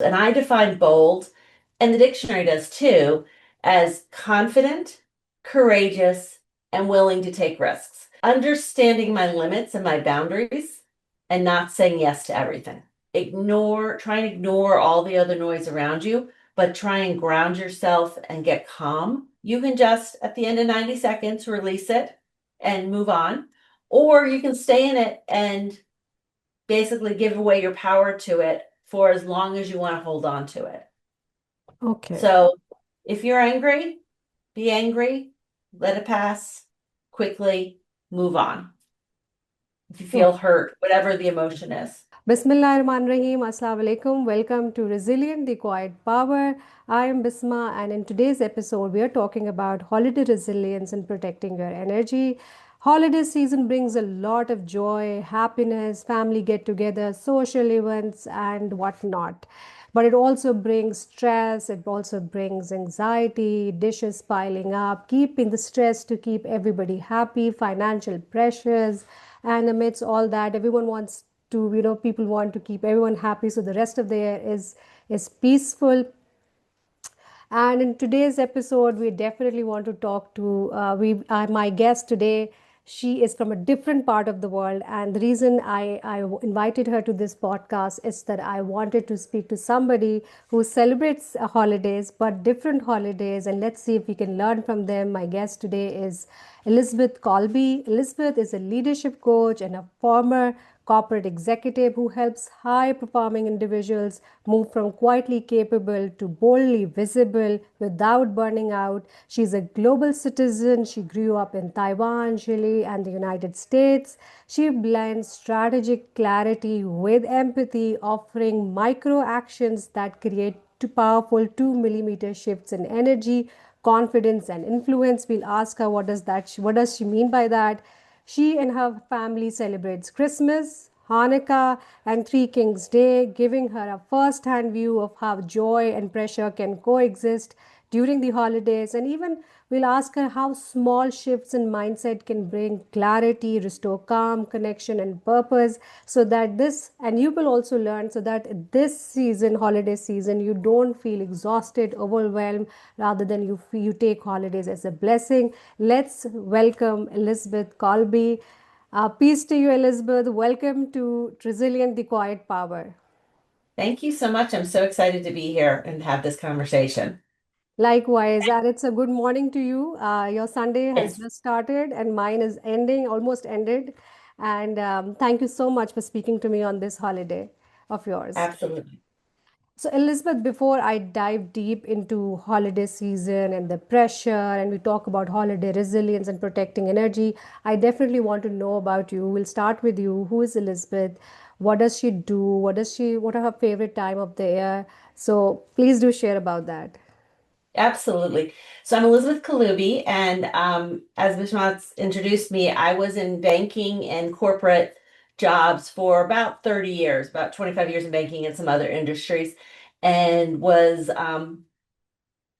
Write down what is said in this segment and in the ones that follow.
And I define bold, and the dictionary does too, as confident, courageous, and willing to take risks. Understanding my limits and my boundaries and not saying yes to everything. Try and ignore all the other noise around you, but try and ground yourself and get calm. You can just, at the end of 90 seconds, release it and move on, or you can stay in it and basically give away your power to it for as long as you want to hold on to it. Okay. So if you're angry, be angry, let it pass quickly, move on. If you feel Okay. hurt, whatever the emotion is. Bismillahirrahmanirrahim. Assalamu alaikum. Welcome to Resilient, the Quiet Power. I am Bisma, and in today's episode, we are talking about holiday resilience and protecting your energy. Holiday season brings a lot of joy, happiness, family get together, social events, and whatnot. But it also brings stress, it also brings anxiety, dishes piling up, keeping the stress to keep everybody happy, financial pressures, and amidst all that, everyone wants to, people want to keep everyone happy so the rest of the year is peaceful. And in today's episode, we definitely want to talk to we my guest today. She is from a different part of the world, and the reason I invited her to this podcast is that I wanted to speak to somebody who celebrates holidays, but different holidays, and let's see if we can learn from them. My guest today is Elizabeth Coluby. Elizabeth is a leadership coach and a former corporate executive who helps high performing individuals move from quietly capable to boldly visible without burning out. She's a global citizen. She grew up in Taiwan, Chile, and the United States. She blends strategic clarity with empathy, offering micro actions that create powerful 2 millimeter shifts in energy, confidence, and influence. We'll ask her what does she mean by that. She and her family celebrates Christmas, Hanukkah, and Three Kings Day, giving her a first hand view of how joy and pressure can coexist during the holidays. And even we'll ask her how small shifts in mindset can bring clarity, restore calm, connection, and purpose. So that and you will also learn so that this season, holiday season, you don't feel exhausted, overwhelmed, rather than you take holidays as a blessing. Let's welcome Elizabeth Colby. Peace to you, Elizabeth. Welcome to Resilient, the Quiet Power. Thank you so much. I'm so excited to be here and have this conversation. Likewise, and it's a good morning to you. Your Sunday has It's just started, and mine is ending, almost ended. And thank you so much for speaking to me on this holiday of yours. absolutely. So, Elizabeth, before I dive deep into holiday season and the pressure, and we talk about holiday resilience and protecting energy, I definitely want to know about you. We'll start with you. Who is Elizabeth? What does she do? What are her favorite time of the year? So, please do share about that. Absolutely. So I'm Elizabeth Coluby, and as Bishmat's introduced me, I was in banking and corporate jobs for about 30 years, about 25 years in banking and some other industries, and was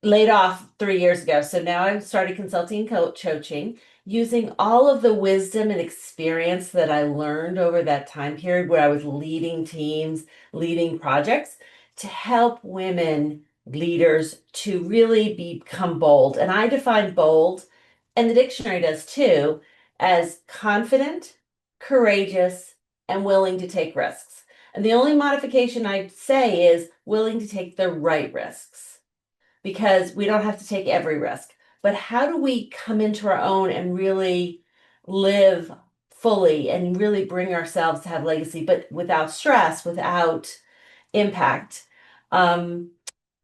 laid off 3 years ago. So now I've started consulting and coaching using all of the wisdom and experience that I learned over that time period where I was leading teams, leading projects to help women leaders to really become bold. And I define bold, and the dictionary does too, as confident, courageous, and willing to take risks. And the only modification I'd say is willing to take the right risks because we don't have to take every risk. But how do we come into our own and really live fully and really bring ourselves to have legacy, but without stress, without impact? Um,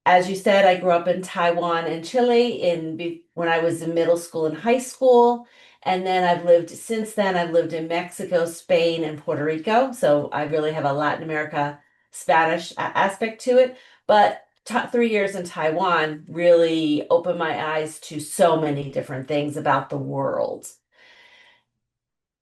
as you said, I grew up in Taiwan and Chile when I was in middle school and high school. And then since then, I've lived in Mexico, Spain, and Puerto Rico. So I really have a Latin America Spanish aspect to it. But 3 years in Taiwan really opened my eyes to so many different things about the world.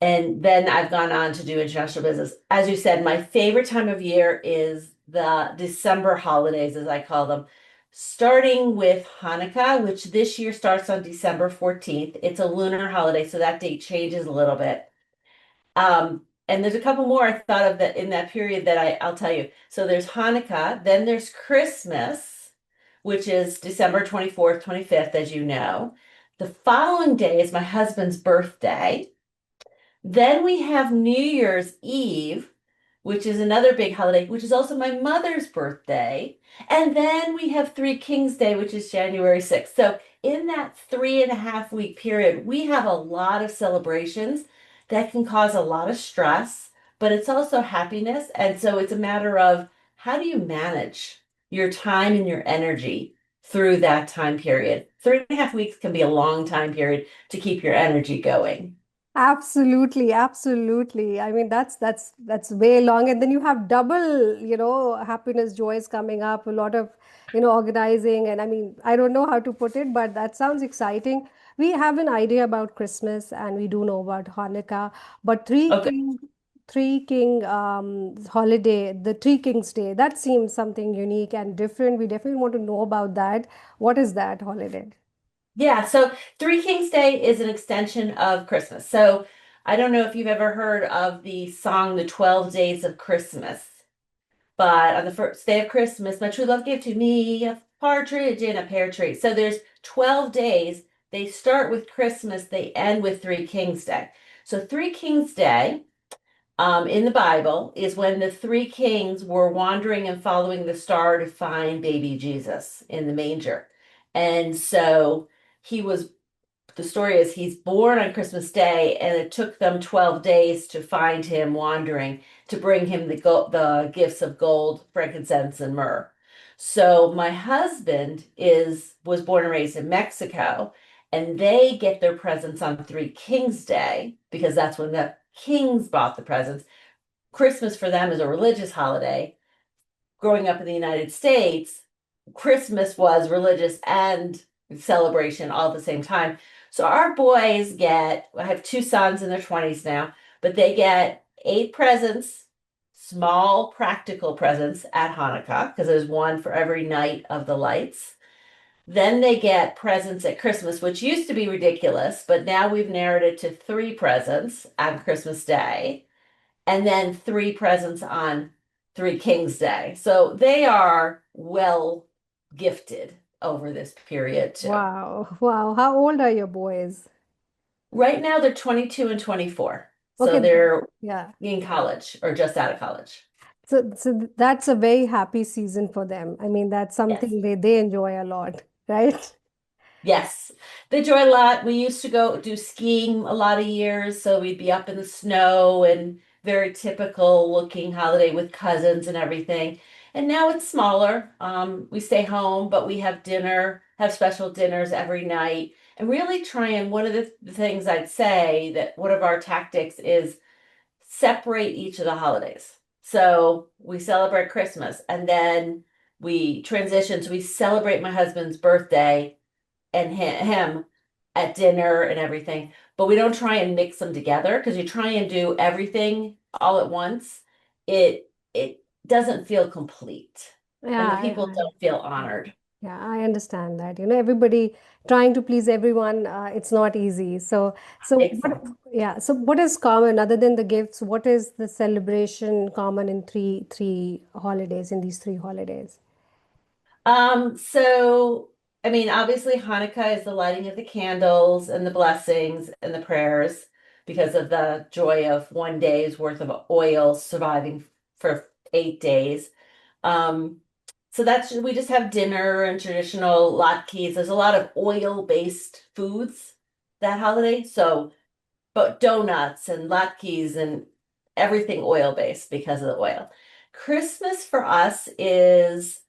And then I've gone on to do international business. As you said, my favorite time of year is the December holidays, as I call them, starting with Hanukkah, which this year starts on December 14th. It's a lunar holiday, so that date changes a little bit. And there's a couple more I thought of that in that period that I'll tell you. So there's Hanukkah, then there's Christmas, which is December 24th, 25th, as you know. The following day is my husband's birthday. Then we have New Year's Eve, which is another big holiday, which is also my mother's birthday. And then we have Three Kings Day, which is January 6th. So in that 3.5 week period, we have a lot of celebrations that can cause a lot of stress, but it's also happiness. And so it's a matter of how do you manage your time and your energy through that time period? 3.5 weeks can be a long time period to keep your energy going. Absolutely, absolutely. I mean, that's way long, and then you have double, happiness, joys coming up. A lot of, organizing, and I mean, I don't know how to put it, but that sounds exciting. We have an idea about Christmas, and we do know about Hanukkah, but Okay. Three King holiday, the Three Kings Day, that seems something unique and different. We definitely want to know about that. What is that holiday? Yeah, so Three Kings Day is an extension of Christmas. So I don't know if you've ever heard of the song The 12 Days of Christmas, but on the first day of Christmas, my true love gave to me a partridge in a pear tree. So there's 12 days. They start with Christmas, they end with Three Kings Day. So Three Kings Day in the Bible is when the three kings were wandering and following the star to find baby Jesus in the manger. And so he was the story is he's born on Christmas Day, and it took them 12 days to find him wandering to bring him the gifts of gold, frankincense, and myrrh. So my husband is was born and raised in Mexico, and they get their presents on Three Kings Day because that's when the kings bought the presents. Christmas for them is a religious holiday. Growing up in the United States, Christmas was religious and celebration all at the same time. So our boys get, I have two sons in their 20s now, but they get 8 presents, small practical presents at Hanukkah, because there's one for every night of the lights. Then they get presents at Christmas, which used to be ridiculous, but now we've narrowed it to 3 presents on Christmas Day and then 3 presents on Three Kings Day. So they are well gifted over this period too. Wow, wow. How old are your boys? Right now they're 22 and 24. So Okay, they're yeah. in college or just out of college. So that's a very happy season for them. I mean, that's Yes. something they enjoy a lot, right? Yes, they enjoy a lot. We used to go do skiing a lot of years, so we'd be up in the snow and very typical looking holiday with cousins and everything. And now it's smaller. We stay home, but we have dinner, have special dinners every night, and really try and one of the things I'd say that one of our tactics is separate each of the holidays. So we celebrate Christmas and then we transition. So we celebrate my husband's birthday and him at dinner and everything. But we don't try and mix them together because you try and do everything all at once. It doesn't feel complete, Yeah, and the people don't feel honored. yeah, I understand that. Everybody trying to please everyone, it's not easy. So Exactly. yeah, so what is common other than the gifts? What is the celebration common in three holidays, in these three holidays? So I mean, obviously Hanukkah is the lighting of the candles and the blessings and the prayers because of the joy of one day's worth of oil surviving for 8 days. Um, so that's we just have dinner and traditional latkes. There's a lot of oil-based foods that holiday. So but donuts and latkes and everything oil-based because of the oil. Christmas for us is,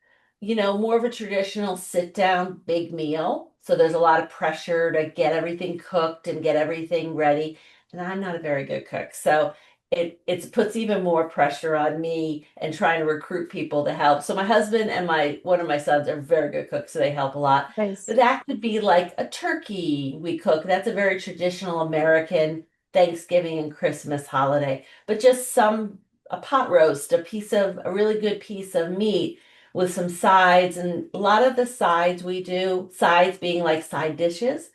more of a traditional sit-down big meal. So there's a lot of pressure to get everything cooked and get everything ready. And I'm not a very good cook. So it puts even more pressure on me and trying to recruit people to help. So my husband and my one of my sons are very good cooks, so they help a lot. Nice. But that could be like a turkey we cook. That's a very traditional American Thanksgiving and Christmas holiday. But just a pot roast, a really good piece of meat with some sides. And a lot of the sides we do, sides being like side dishes.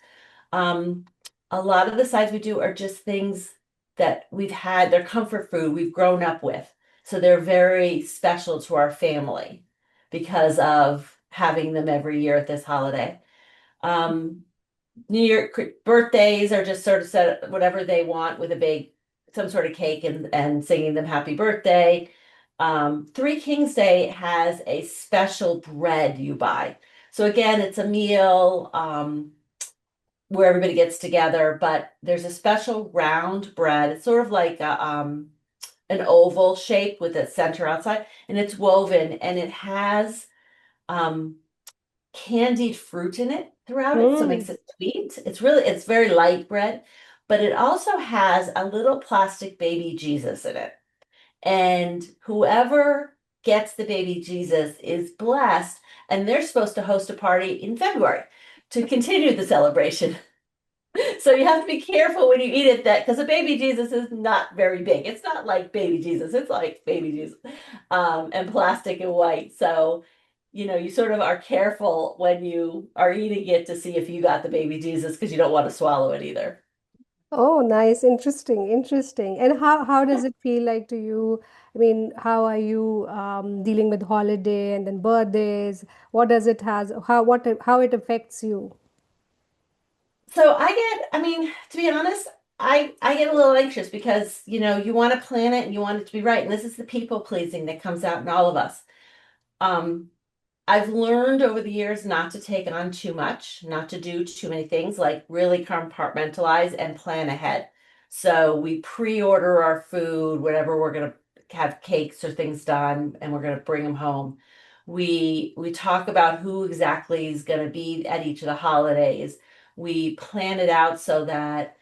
Um, a lot of the sides we do are just things that we've had, they're comfort food we've grown up with. So they're very special to our family because of having them every year at this holiday. Um, New Year birthdays are just sort of set whatever they want with a big some sort of cake and singing them happy birthday. Three Kings Day has a special bread you buy. So again, it's a meal where everybody gets together, but there's a special round bread. It's sort of like an oval shape with a center outside, and it's woven and it has um, candied fruit in it throughout it, so it makes Mm. it sweet. It's very light bread, but it also has a little plastic baby Jesus in it. And whoever gets the baby Jesus is blessed, and they're supposed to host a party in February to continue the celebration. So you have to be careful when you eat it that because a baby Jesus is not very big. It's not like baby Jesus. It's like baby Jesus, and plastic and white. So, you sort of are careful when you are eating it to see if you got the baby Jesus because you don't want to swallow it either. Oh, nice. Interesting. Interesting. And how does it feel like to you? I mean, how are you dealing with holiday and then birthdays? What does it has how it affects you? So I mean, to be honest, I get a little anxious because, you want to plan it and you want it to be right. And this is the people pleasing that comes out in all of us. Um, I've learned over the years not to take on too much, not to do too many things, like really compartmentalize and plan ahead. So we pre-order our food, whenever we're going to have cakes or things done, and we're going to bring them home. We talk about who exactly is going to be at each of the holidays. We plan it out so that,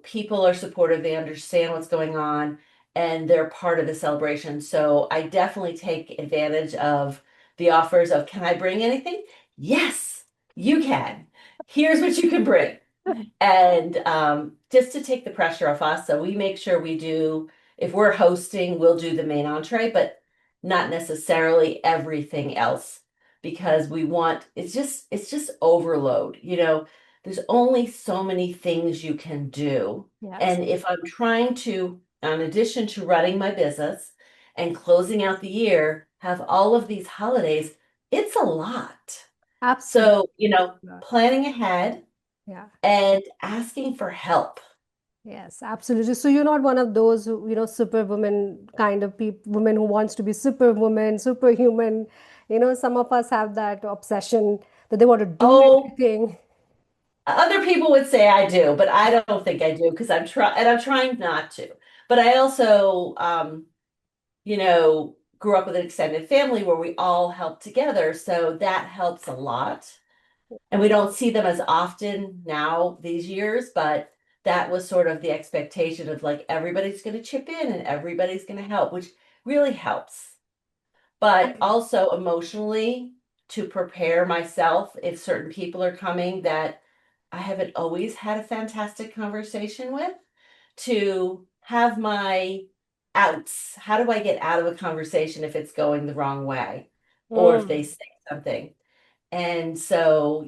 people are supportive, they understand what's going on, and they're part of the celebration. So I definitely take advantage of the offers of, can I bring anything? Yes, you can. Here's what you can bring. And just to take the pressure off us, so we make sure we do, if we're hosting, we'll do the main entree, but not necessarily everything else because it's just overload. There's only so many things you can do. Yes, And if I'm trying to, in addition to running my business and closing out the year, have all of these holidays, it's a lot. absolutely. So, planning ahead Yeah. and asking for help. Yes, absolutely. So you're not one of those who, superwoman kind of people, women who wants to be superwoman, superhuman. Some of us have that obsession that they want to do Oh, everything. other people would say I do, but I don't think I do because I'm trying not to. But I also, grew up with an extended family where we all help together, so that helps a lot. And we don't see them as often now these years, but that was sort of the expectation of like everybody's going to chip in and everybody's going to help, which really helps. But also emotionally to prepare myself if certain people are coming that I haven't always had a fantastic conversation with, to have my outs. How do I get out of a conversation if it's going the wrong way or if they Mm. say something? And so,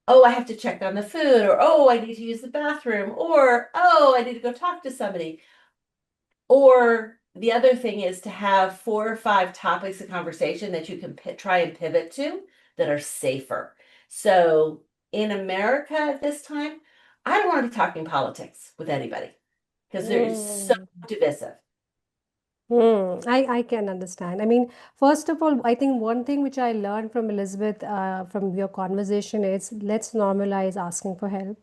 oh, I have to check on the food, or oh, I need to use the bathroom, or oh, I need to go talk to somebody. Or the other thing is to have 4 or 5 topics of conversation that you can try and pivot to that are safer. So in America at this time, I don't want to be talking politics with anybody because they're so Mm. divisive. I can understand. I mean, first of all, I think one thing which I learned from Elizabeth, from your conversation is let's normalize asking for help.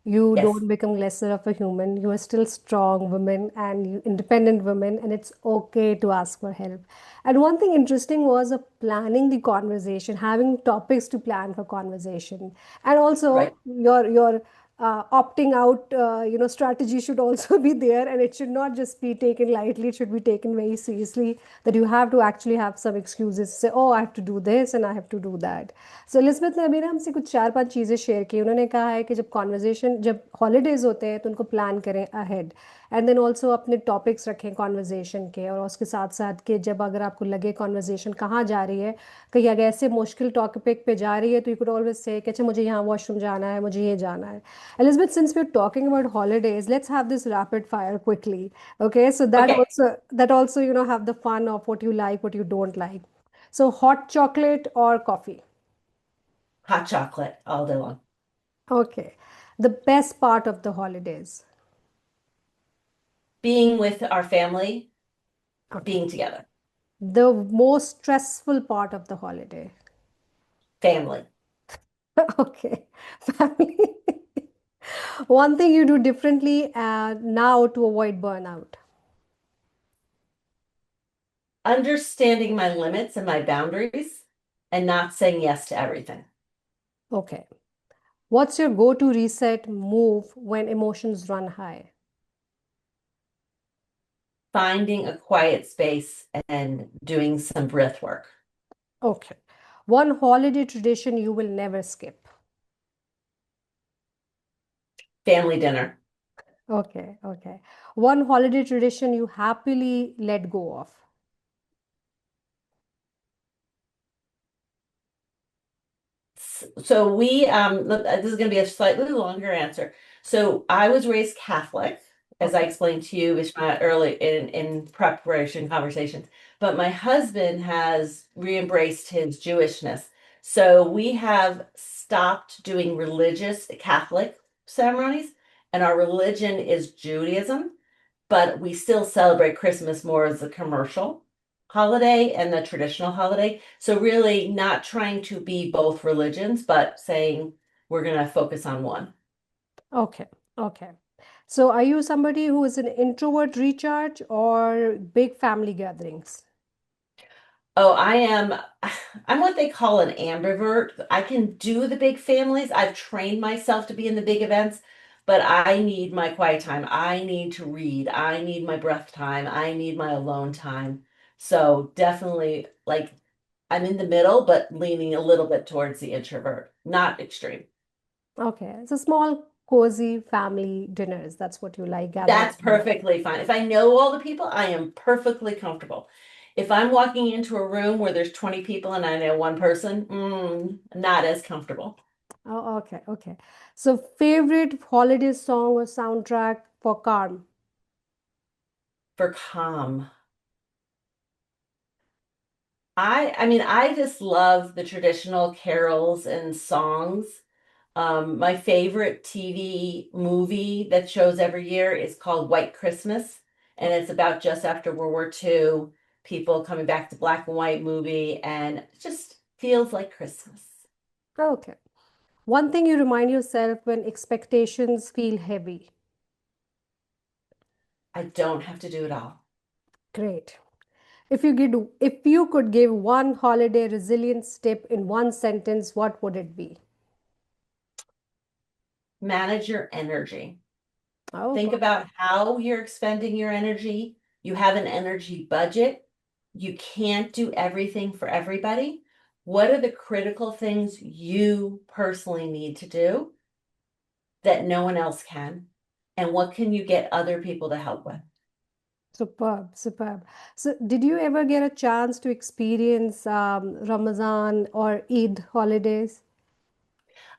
You Yes, don't become lesser of a human. You are still strong women and independent women, and it's okay to ask for help. And one thing interesting was planning the conversation, having topics to plan for conversation, and right. also your opting out, strategy should also be there, and it should not just be taken lightly. It should be taken very seriously. That you have to actually have some excuses. Say, oh, I have to do this and I have to do that. So Elizabeth ने अभी ना हमसे कुछ 4-5 चीज़ें share की. उन्होंने कहा है कि जब कॉन्वर्जेशन जब हॉलीडेज होते हैं तो उनको प्लान करें अहेड. एंड देन ऑल्सो अपने टॉपिक्स रखें कॉन्वर्जेशन के, और उसके साथ साथ कि जब अगर आपको लगे कॉन्वर्जेशन कहाँ जा रही है, कहीं अगर ऐसे मुश्किल टॉपिक पे जा रही है, तो यू कुड ऑलवेज से कि अच्छा मुझे यहाँ वॉशरूम जाना है, मुझे ये जाना है. Elizabeth, since we're talking about holidays, let's have this rapid fire quickly. Okay, so Okay, that also have the fun of what you like, what you don't like. So hot chocolate or coffee? hot chocolate all day long. Okay. The best part of the holidays. Being with our family, Okay. being together, The most stressful part of the holiday. family. Okay. Family. One thing you do differently now to avoid burnout. Understanding my limits and my boundaries and not saying yes to everything. Okay. What's your go-to reset move when emotions run high? Finding a quiet space and doing some breath work. Okay. One holiday tradition you will never skip. Family dinner. Okay, okay. One holiday tradition you happily let go of. So this is going to be a slightly longer answer. So I was raised Catholic, as I Okay, explained to you, Vishma, early in preparation conversations. But my husband has re-embraced his Jewishness. So we have stopped doing religious Catholic ceremonies, and our religion is Judaism, but we still celebrate Christmas more as a commercial holiday and the traditional holiday. So really not trying to be both religions, but saying we're going to focus on one. okay, okay. So are you somebody who is an introvert recharge or big family gatherings? Oh, I'm what they call an ambivert. I can do the big families. I've trained myself to be in the big events, but I need my quiet time. I need to read. I need my breath time. I need my alone time. So definitely like I'm in the middle, but leaning a little bit towards the introvert, not extreme. Okay, it's a small, cozy family dinners. That's what you like, gathering That's together. perfectly fine. If I know all the people, I am perfectly comfortable. If I'm walking into a room where there's 20 people and I know one person, not as comfortable. Oh, okay, okay. So favorite holiday song or soundtrack for calm? For calm. I just love the traditional carols and songs. My favorite TV movie that shows every year is called White Christmas, and it's about just after World War II, people coming back to black and white movie, and it just feels like Christmas. Okay. One thing you remind yourself when expectations feel heavy. I don't have to do it all. Great. If you could give one holiday resilience tip in one sentence, what would it be? Manage your energy. Oh, Think perfect. about how you're expending your energy. You have an energy budget. You can't do everything for everybody. What are the critical things you personally need to do that no one else can? And what can you get other people to help with? Superb, superb. So, did you ever get a chance to experience Ramadan or Eid holidays?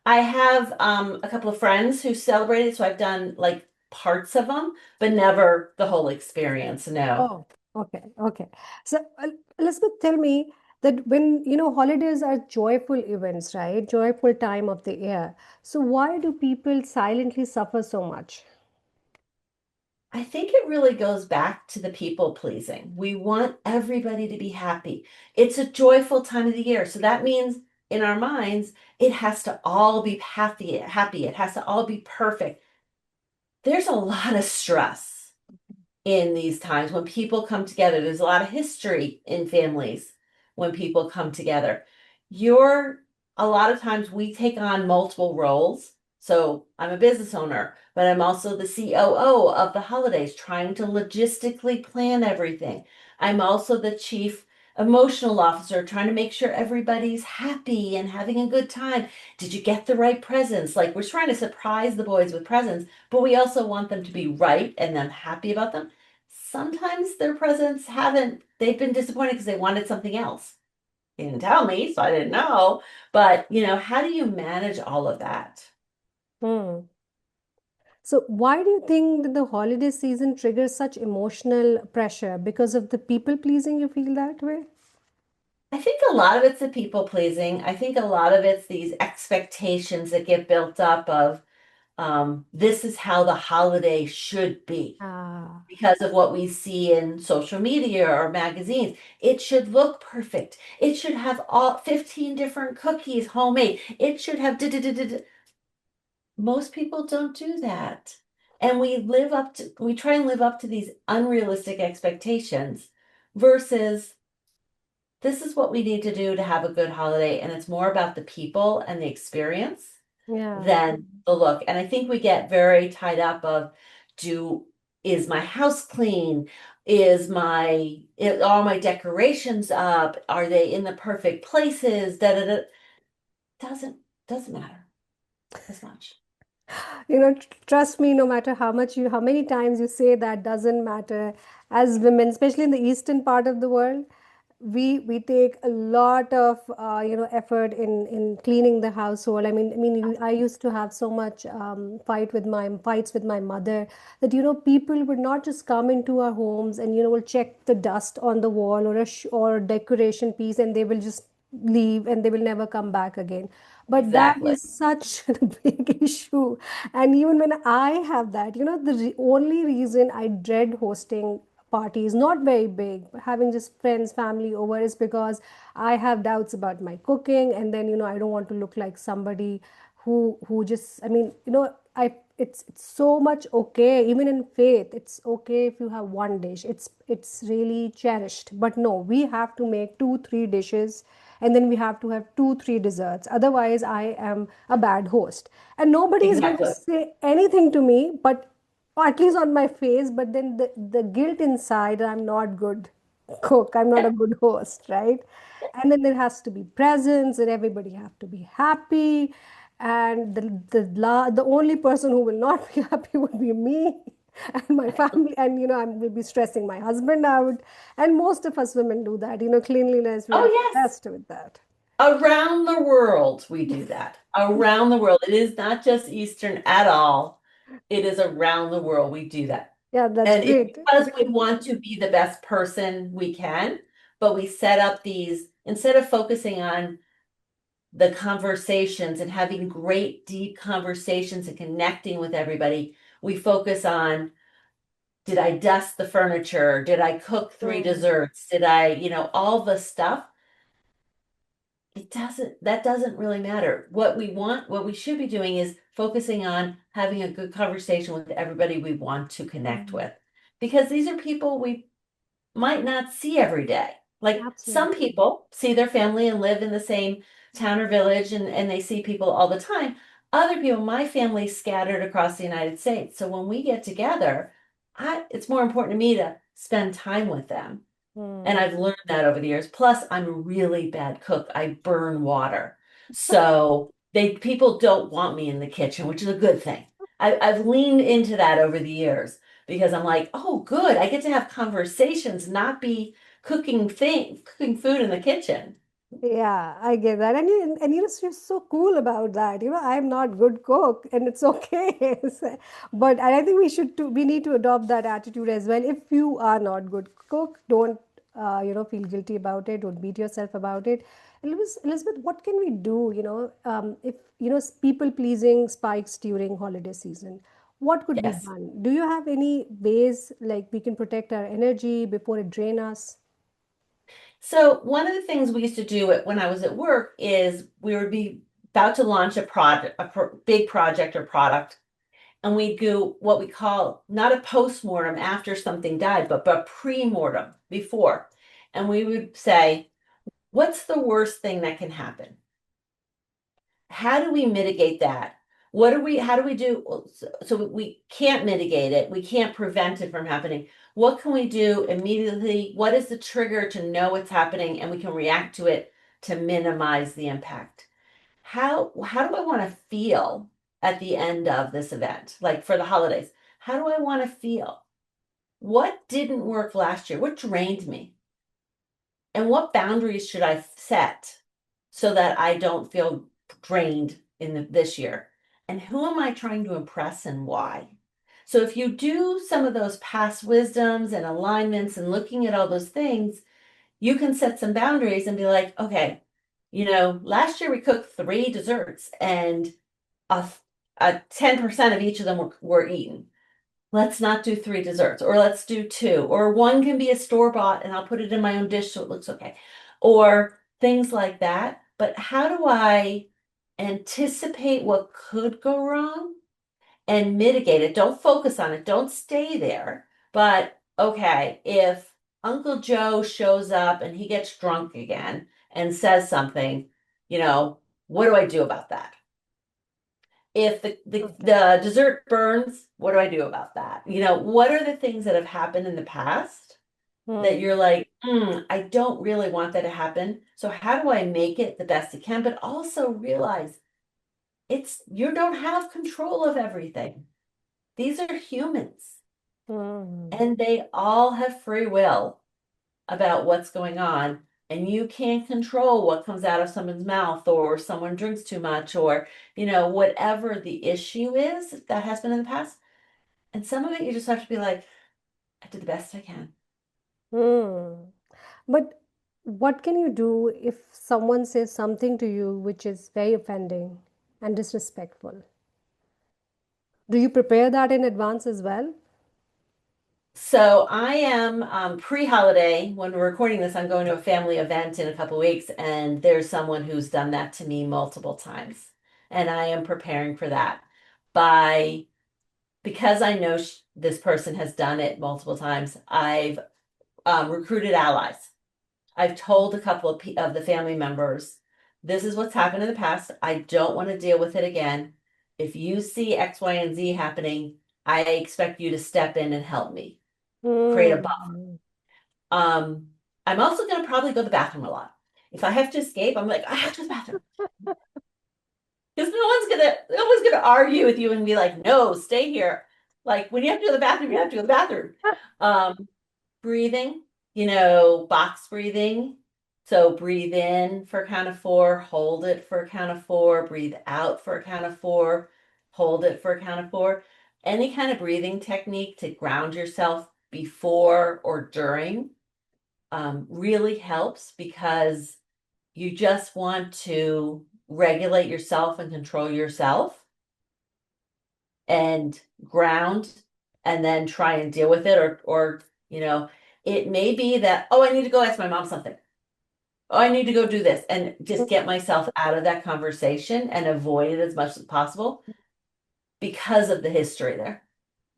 I have a couple of friends who celebrated, so I've done like parts of them, but never the whole experience. No. Oh, okay, okay. So, Elizabeth, tell me that when holidays are joyful events, right? Joyful time of the year. So, why do people silently suffer so much? I think it really goes back to the people pleasing. We want everybody to be happy. It's a joyful time of the year. So that means in our minds, it has to all be happy. It has to all be perfect. There's a lot of stress in these times when people come together. There's a lot of history in families when people come together. You're a lot of times we take on multiple roles. So I'm a business owner, but I'm also the COO of the holidays, trying to logistically plan everything. I'm also the chief emotional officer trying to make sure everybody's happy and having a good time. Did you get the right presents? Like we're trying to surprise the boys with presents, but we also want them to be right and them happy about them. Sometimes their presents haven't, they've been disappointed because they wanted something else. They didn't tell me, so I didn't know. But, how do you manage all of that? Hmm. So, why do you think that the holiday season triggers such emotional pressure? Because of the people pleasing, you feel that way? I think a lot of it's the people pleasing. I think a lot of it's these expectations that get built up of this is how the holiday should be Ah, because of what we see in social media or magazines. It should look perfect. It should have all 15 different cookies homemade. It should have da. Most people don't do that. And we try and live up to these unrealistic expectations versus this is what we need to do to have a good holiday. And it's more about the people and the experience yeah. than the look. And I think we get very tied up of do is my house clean? All my decorations up? Are they in the perfect places? Da da da. Doesn't doesn't matter as much. Trust me, no matter how many times you say that doesn't matter. As women, especially in the eastern part of the world, we take a lot of effort in cleaning the household. I used to have so much fights with my mother that people would not just come into our homes and will check the dust on the wall or a decoration piece, and they will just leave and they will never come back again. But that Exactly. is such a big issue. And even when I have that, the only reason I dread hosting parties, not very big, but having just friends, family over, is because I have doubts about my cooking, and then I don't want to look like somebody who just, I it's so much okay. Even in faith, it's okay if you have one dish. It's really cherished. But no, we have to make two, three dishes, and then we have to have two, three desserts. Otherwise, I am a bad host. And nobody is going to Exactly. say anything to me, but or at least on my face, but then the guilt inside, I'm not good cook, I'm not a good host, right? And then there has to be presents and everybody have to be happy. And the only person who will not be happy would be me and my family. And I will be stressing my husband out. And most of us women do that. Cleanliness, we Oh, are yes. obsessed with that. Around the world, we do that. Around the world. It is not just Eastern at all. It is around the world we do that. Yeah, that's And it's great. because we want to be the best person we can, but we set up these, instead of focusing on the conversations and having great, deep conversations and connecting with everybody, we focus on did I dust the furniture? Did I cook three Mm, desserts? Did I, all the stuff? That doesn't really matter. What we should be doing is focusing on having a good conversation with everybody we want to connect mm, with. Because these are people we might not see every day. Like some absolutely. people see their family and live in the same town or village and they see people all the time. Other people, my family's scattered across the United States. So when we get together, it's more important to me to spend time with them. And Mm. I've learned that over the years. Plus, I'm a really bad cook. I burn water. So people don't want me in the kitchen, which is a good thing. I've leaned into that over the years because I'm like, oh, good. I get to have conversations, not be cooking food in the kitchen. Yeah, I get that. You're so cool about that. I'm not good cook and it's okay. But I think we need to adopt that attitude as well. If you are not good cook, don't feel guilty about it. Don't beat yourself about it. Elizabeth, what can we do, if people pleasing spikes during holiday season? What could be Yes. done? Do you have any ways like we can protect our energy before it drain us? So one of the things we used to do when I was at work is we would be about to launch big project or product, and we'd do what we call not a post-mortem after something died, but pre-mortem before. And we would say, what's the worst thing that can happen? How do we mitigate that? how do we do, so we can't mitigate it, we can't prevent it from happening. What can we do immediately? What is the trigger to know what's happening and we can react to it to minimize the impact? How do I want to feel at the end of this event? Like for the holidays, how do I want to feel? What didn't work last year? What drained me? And what boundaries should I set so that I don't feel drained this year? And who am I trying to impress and why? So if you do some of those past wisdoms and alignments and looking at all those things, you can set some boundaries and be like, okay, last year we cooked 3 desserts and a, a 10% of each of them were eaten. Let's not do 3 desserts, or let's do 2, or one can be a store-bought and I'll put it in my own dish so it looks okay, or things like that. But how do I anticipate what could go wrong and mitigate it? Don't focus on it, don't stay there. But okay, if Uncle Joe shows up and he gets drunk again and says something, what do I do about that? If the dessert burns, what do I do about that? What are the things that have happened in the past that Hmm. you're like, I don't really want that to happen. So how do I make it the best it can? But also realize you don't have control of everything. These are humans Hmm. and they all have free will about what's going on. And you can't control what comes out of someone's mouth, or someone drinks too much, or, whatever the issue is that has been in the past. And some of it you just have to be like, I did the best I can. Hmm. But what can you do if someone says something to you which is very offending and disrespectful? Do you prepare that in advance as well? So I am pre-holiday. When we're recording this, I'm going to a family event in a couple weeks, and there's someone who's done that to me multiple times. And I am preparing for that by because I know this person has done it multiple times. I've recruited allies. I've told a couple of the family members, this is what's happened in the past. I don't want to deal with it again. If you see X, Y, and Z happening, I expect you to step in and help me create a buffer. Hmm. Um, I'm also going to probably go to the bathroom a lot. If I have to escape, I'm like, I have to go to the bathroom. Because no one's gonna argue with you and be like, no, stay here. Like when you have to go to the bathroom, you have to go to the bathroom. Um, Breathing, box breathing. So breathe in for a count of 4, hold it for a count of 4, breathe out for a count of 4, hold it for a count of 4. Any kind of breathing technique to ground yourself before or during really helps, because you just want to regulate yourself and control yourself and ground, and then try and deal with it, or it may be that, oh, I need to go ask my mom something. Oh, I need to go do this, and just get myself out of that conversation and avoid it as much as possible because of the history there.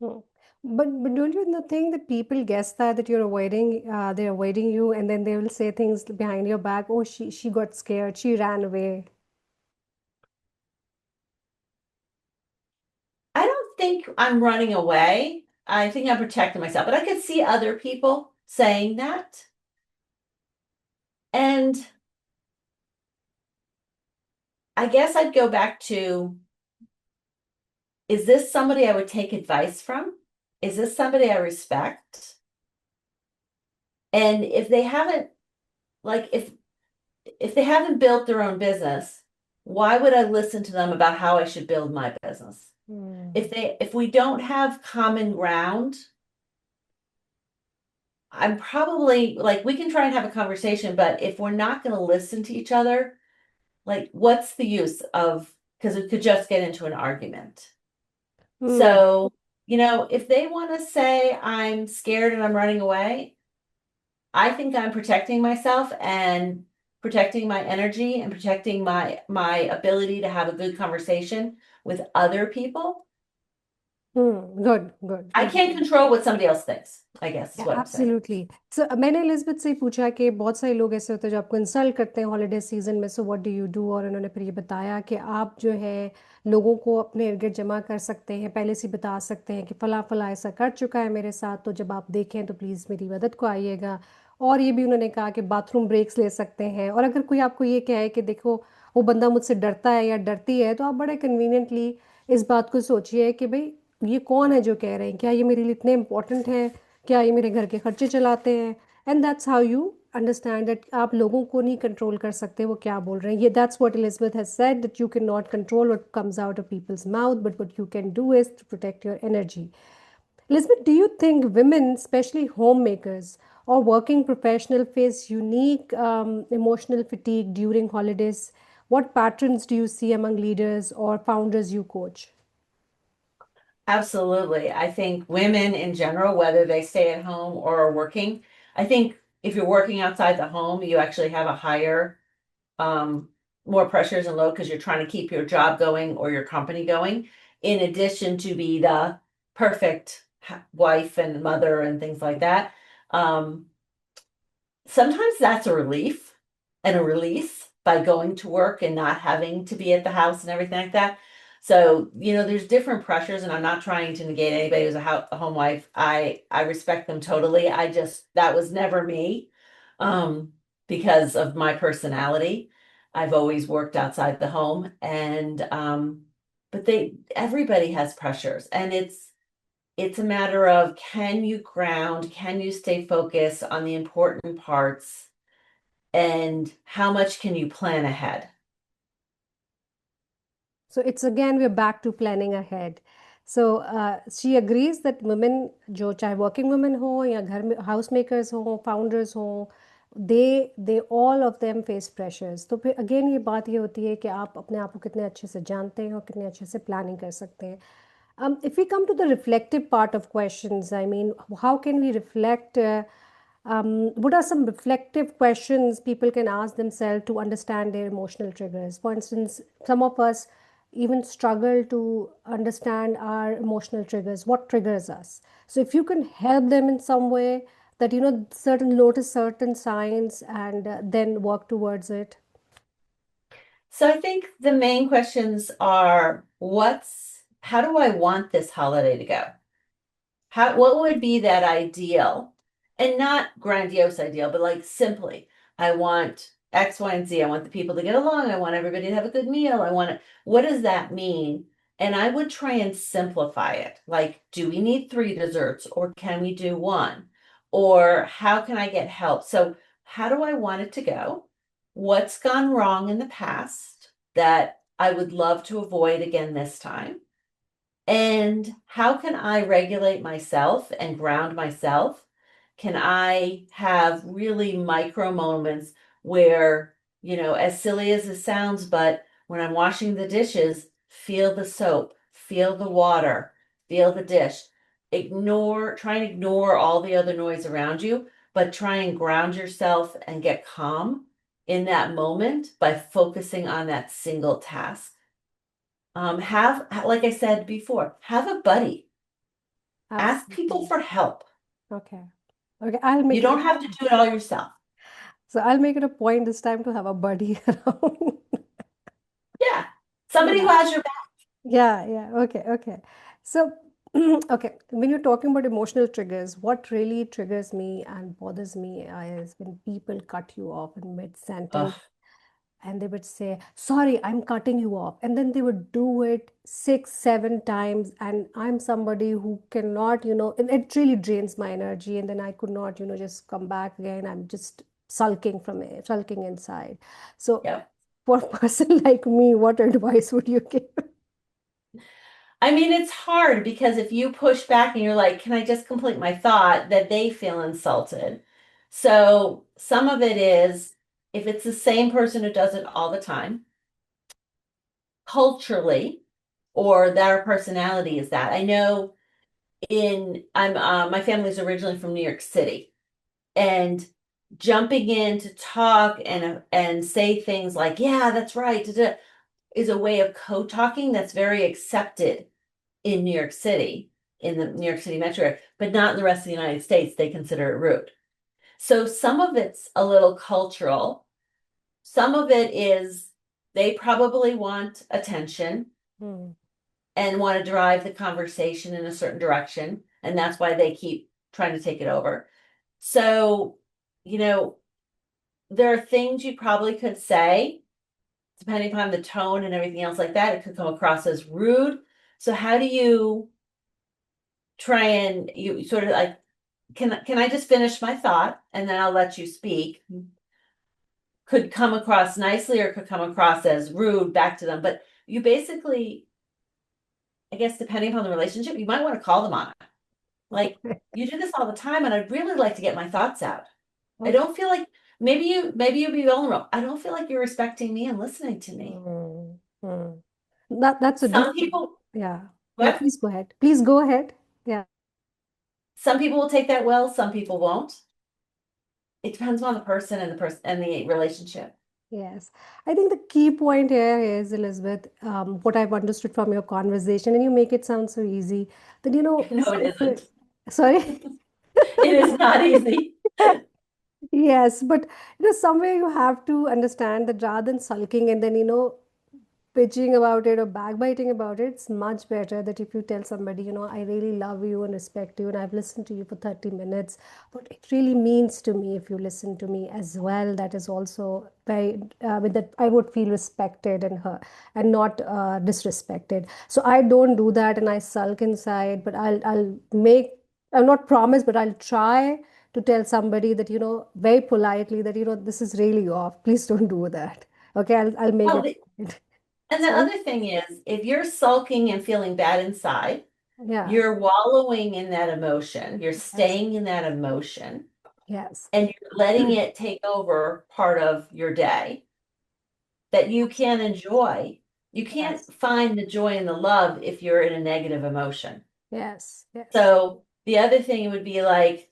Hmm. But don't you think that people guess that you're avoiding they're avoiding you, and then they will say things behind your back, oh, she got scared, she ran away. I don't think I'm running away. I think I'm protecting myself, but I could see other people saying that. And I guess I'd go back to, is this somebody I would take advice from? Is this somebody I respect? And if they haven't, like, if they haven't built their own business, why would I listen to them about how I should build my business? Hmm. If we don't have common ground, I'm probably like, we can try and have a conversation, but if we're not going to listen to each other, like, what's the use of, because it could just get into an argument. Hmm. So, if they want to say I'm scared and I'm running away, I think I'm protecting myself and protecting my energy and protecting my ability to have a good conversation with other people. Good, good, I good. can't control what somebody else thinks, I guess is what I'm saying. Absolutely so मैंने Elizabeth से ही पूछा कि बहुत सारे लोग ऐसे होते हैं जो आपको इंसल्ट करते हैं हॉलीडे सीजन में, so what do you do, और उन्होंने फिर ये बताया कि आप जो है लोगों को अपने इर्द गिर्द जमा कर सकते हैं, पहले से ही बता सकते हैं कि फला फला ऐसा कर चुका है मेरे साथ, तो जब आप देखें तो प्लीज़ मेरी मदद को आइएगा। और ये भी उन्होंने कहा कि बाथरूम ब्रेक्स ले सकते हैं, और अगर कोई आपको ये कहे कि देखो वो बंदा मुझसे डरता है या डरती है, तो आप बड़े कन्वीनियंटली इस बात को सोचिए कि भाई ये कौन है जो कह रहे हैं, क्या ये मेरे लिए इतने इंपॉर्टेंट है, क्या ये मेरे घर के खर्चे चलाते हैं। And that's how you understand that आप लोगों को नहीं कंट्रोल कर सकते वो क्या बोल रहे हैं। ये that's what Elizabeth has said, that you can not control what comes out of people's mouth, but what you can do is to protect your energy. Elizabeth, do you think women, especially homemakers or working professional, face unique emotional fatigue during holidays? What patterns do you see among leaders or founders you coach? Absolutely. I think women in general, whether they stay at home or are working, I think if you're working outside the home, you actually have a higher, um, more pressures and load because you're trying to keep your job going or your company going, in addition to be the perfect wife and mother and things like that. Um, Sometimes that's a relief and a release by going to work and not having to be at the house and everything like that. So, there's different pressures, and I'm not trying to negate anybody who's a home wife. I respect them totally. That was never me, um, because of my personality. I've always worked outside the home, and but everybody has pressures, and it's a matter of, can you ground, can you stay focused on the important parts, and how much can you plan ahead? So it's again, we're back to planning ahead. So she agrees that women, जो चाहे working women हो या घर में house makers हो, founders हो, they all of them face pressures. तो फिर again ये बात ये होती है कि आप अपने आप को कितने अच्छे से जानते हैं और कितने अच्छे से planning कर सकते हैं. If we come to the reflective part of questions, I mean, how can we reflect? What are some reflective questions people can ask themselves to understand their emotional triggers? For instance, some of us even struggle to understand our emotional triggers. What triggers us? So, if you can help them in some way, that certain notice certain signs and then work towards it. So I think the main questions are, how do I want this holiday to go? What would be that ideal? And not grandiose ideal, but like simply, I want X, Y, and Z. I want the people to get along. I want everybody to have a good meal. What does that mean? And I would try and simplify it. Like, do we need three desserts or can we do one? Or how can I get help? So, how do I want it to go? What's gone wrong in the past that I would love to avoid again this time? And how can I regulate myself and ground myself? Can I have really micro moments where, as silly as it sounds, but when I'm washing the dishes, feel the soap, feel the water, feel the dish. Try and ignore all the other noise around you, but try and ground yourself and get calm in that moment by focusing on that single task. Like I said before, have a buddy. Ask people Absolutely. for help. Okay. Okay. I'll You make it. don't have to do it all yourself. So I'll make it a point this time to have a buddy around. Yeah. Somebody who Yeah. has your back. Yeah, yeah. Okay, okay. So, okay, when you're talking about emotional triggers, what really triggers me and bothers me is when people cut you off in mid-sentence Ugh, and they would say, "Sorry, I'm cutting you off." And then they would do it six, seven times. And I'm somebody who cannot, and it really drains my energy. And then I could not, just come back again. I'm just sulking from it, sulking inside. So, yep. for a person like me, what advice would you give? I mean, it's hard because if you push back and you're like, can I just complete my thought, that they feel insulted. So some of it is, if it's the same person who does it all the time, culturally, or their personality is that. I know my family's originally from New York City. And jumping in to talk and say things like, yeah, that's right, is a way of co-talking that's very accepted in New York City, in the New York City metro area, but not in the rest of the United States. They consider it rude. So some of it's a little cultural. Some of it is they probably want attention Hmm. and want to drive the conversation in a certain direction. And that's why they keep trying to take it over. So, you know, there are things you probably could say, depending upon the tone and everything else like that. It could come across as rude. So how do you try and you sort of like, can I just finish my thought and then I'll let you speak? Could come across nicely or could come across as rude back to them. But you basically, I guess, depending upon the relationship, you might want to call them on it. Like, you do this all the time, and I'd really like to get my thoughts out. I Okay. don't feel like maybe you be vulnerable. I don't feel like you're respecting me and listening to me. Hmm. Hmm. That's a Some different. people, Yeah. Yeah. what? Please go ahead. Please go ahead. Yeah. Some people will take that well, some people won't. It depends on the person and the person and the relationship. Yes. I think the key point here is, Elizabeth, what I've understood from your conversation, and you make it sound so easy that, No, it somewhere, isn't. sorry? It is not easy. Yes, but somewhere you have to understand that rather than sulking and then, bitching about it or backbiting about it, it's much better that if you tell somebody, I really love you and respect you and I've listened to you for 30 minutes, but it really means to me if you listen to me as well. That is also very, with that I would feel respected and her and not disrespected. So I don't do that and I sulk inside, but I'll not promise, but I'll try to tell somebody that, very politely that, this is really off. Please don't do that. Okay, I'll make Well, it. and the Sorry? other thing is, if you're sulking and feeling bad inside, Yeah. you're wallowing in that emotion, you're Yes. staying in that emotion, Yes. and you're letting it take over part of your day that you can enjoy. You can't Yes. find the joy and the love if you're in a negative emotion. Yes. Yes. So the other thing would be like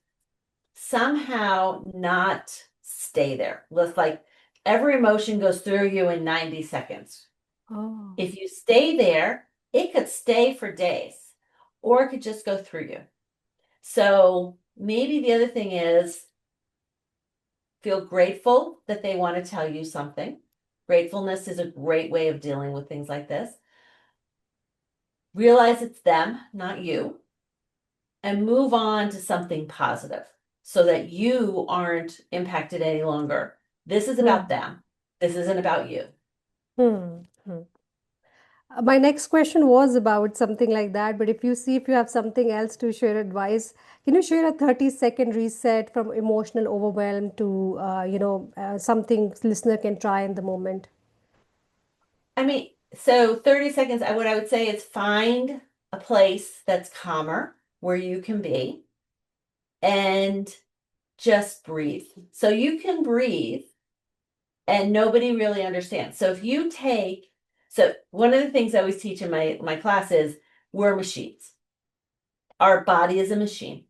somehow not stay there. Let's like every emotion goes through you in 90 seconds. Oh. If you stay there, it could stay for days or it could just go through you. So maybe the other thing is feel grateful that they want to tell you something. Gratefulness is a great way of dealing with things like this. Realize it's them, not you, and move on to something positive so that you aren't impacted any longer. This is about Hmm. them. This isn't about you. Hmm. Hmm. My next question was about something like that, but if you have something else to share advice, can you share a 30-second reset from emotional overwhelm to, something listener can try in the moment? I mean, so 30 seconds, what I would say is find a place that's calmer where you can be and just breathe. So you can breathe and nobody really understands. So if you take, so one of the things I always teach in my class is we're machines. Our body is a machine.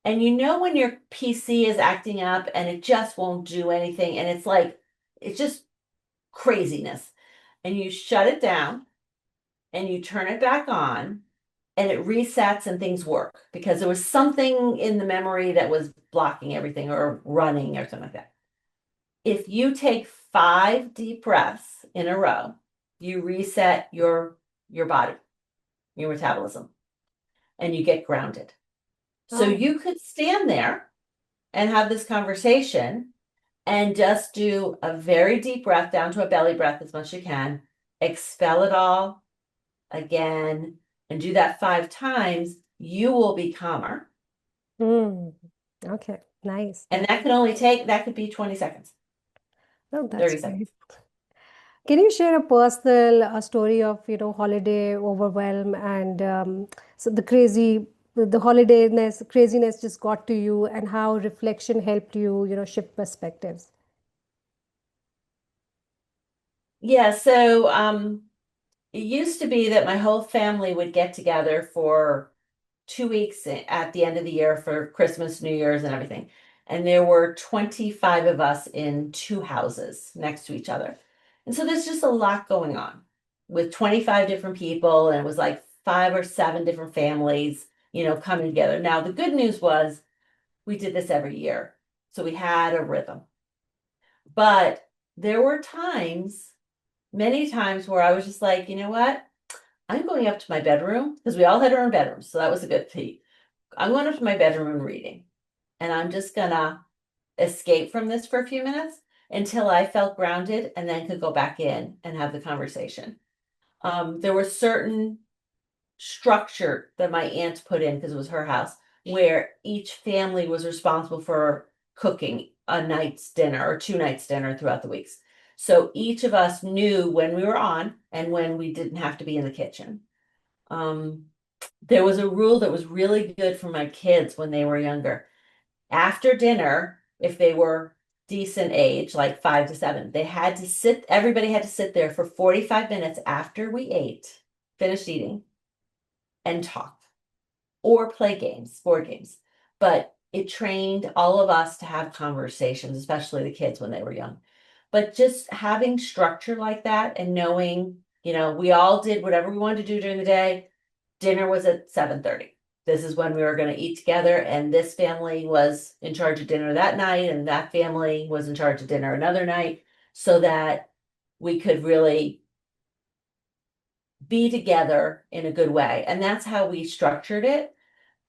And you know when your PC is acting up and it just won't do anything and it's like it's just craziness. And you shut it down and you turn it back on and it resets and things work because there was something in the memory that was blocking everything or running or something like that. If you take 5 deep breaths in a row, you reset your body, your metabolism, and you get grounded. So Oh. you could stand there and have this conversation and just do a very deep breath down to a belly breath as much as you can, expel it all again, and do that 5 times, you will be calmer. Hmm. Okay. Nice. And Nice. that could be 20 seconds, Oh, that's 30 great. seconds. Can you share a personal story of, holiday overwhelm and so the holidayness, craziness just got to you and how reflection helped you, shift perspectives? Yeah, so it used to be that my whole family would get together for 2 weeks at the end of the year for Christmas, New Year's, and everything. And there were 25 of us in 2 houses next to each other. And so there's just a lot going on with 25 different people. And it was like 5 or 7 different families, coming together. Now, the good news was we did this every year. So we had a rhythm. But there were times, many times, where I was just like, you know what? I'm going up to my bedroom because we all had our own bedrooms. So that was a good thing. I'm going up to my bedroom and reading. And I'm just gonna escape from this for a few minutes until I felt grounded and then could go back in and have the conversation. There was certain structure that my aunt put in because it was her house, where each family was responsible for cooking a night's dinner or 2 nights dinner throughout the weeks. So each of us knew when we were on and when we didn't have to be in the kitchen. Um, there was a rule that was really good for my kids when they were younger. After dinner, if they were decent age, like 5 to 7, everybody had to sit there for 45 minutes after we finished eating, and talk or play games, board games. But it trained all of us to have conversations, especially the kids when they were young. But just having structure like that and knowing, we all did whatever we wanted to do during the day. Dinner was at 7:30. This is when we were going to eat together, and this family was in charge of dinner that night, and that family was in charge of dinner another night, so that we could really be together in a good way. And that's how we structured it.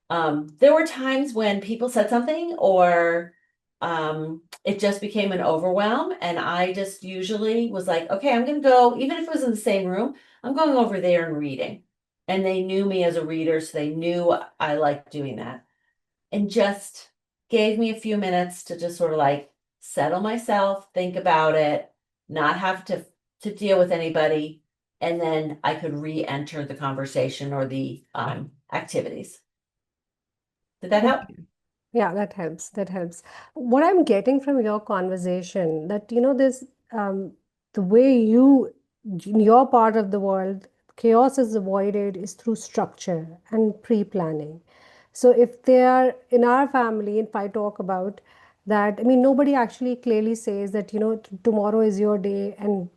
There were times when people said something or it just became an overwhelm. And I just usually was like, okay, I'm going to go, even if it was in the same room, I'm going over there and reading. And they knew me as a reader, so they knew I liked doing that. And just gave me a few minutes to just sort of like settle myself, think about it, not have to deal with anybody. And then I could re-enter the conversation or the activities. Did that help? Okay. Yeah, that helps. That helps. What I'm getting from your conversation, that this um, the way in your part of the world, chaos is avoided is through structure and pre-planning. So if they are in our family, if I talk about that, I mean, nobody actually clearly says that, tomorrow is your day and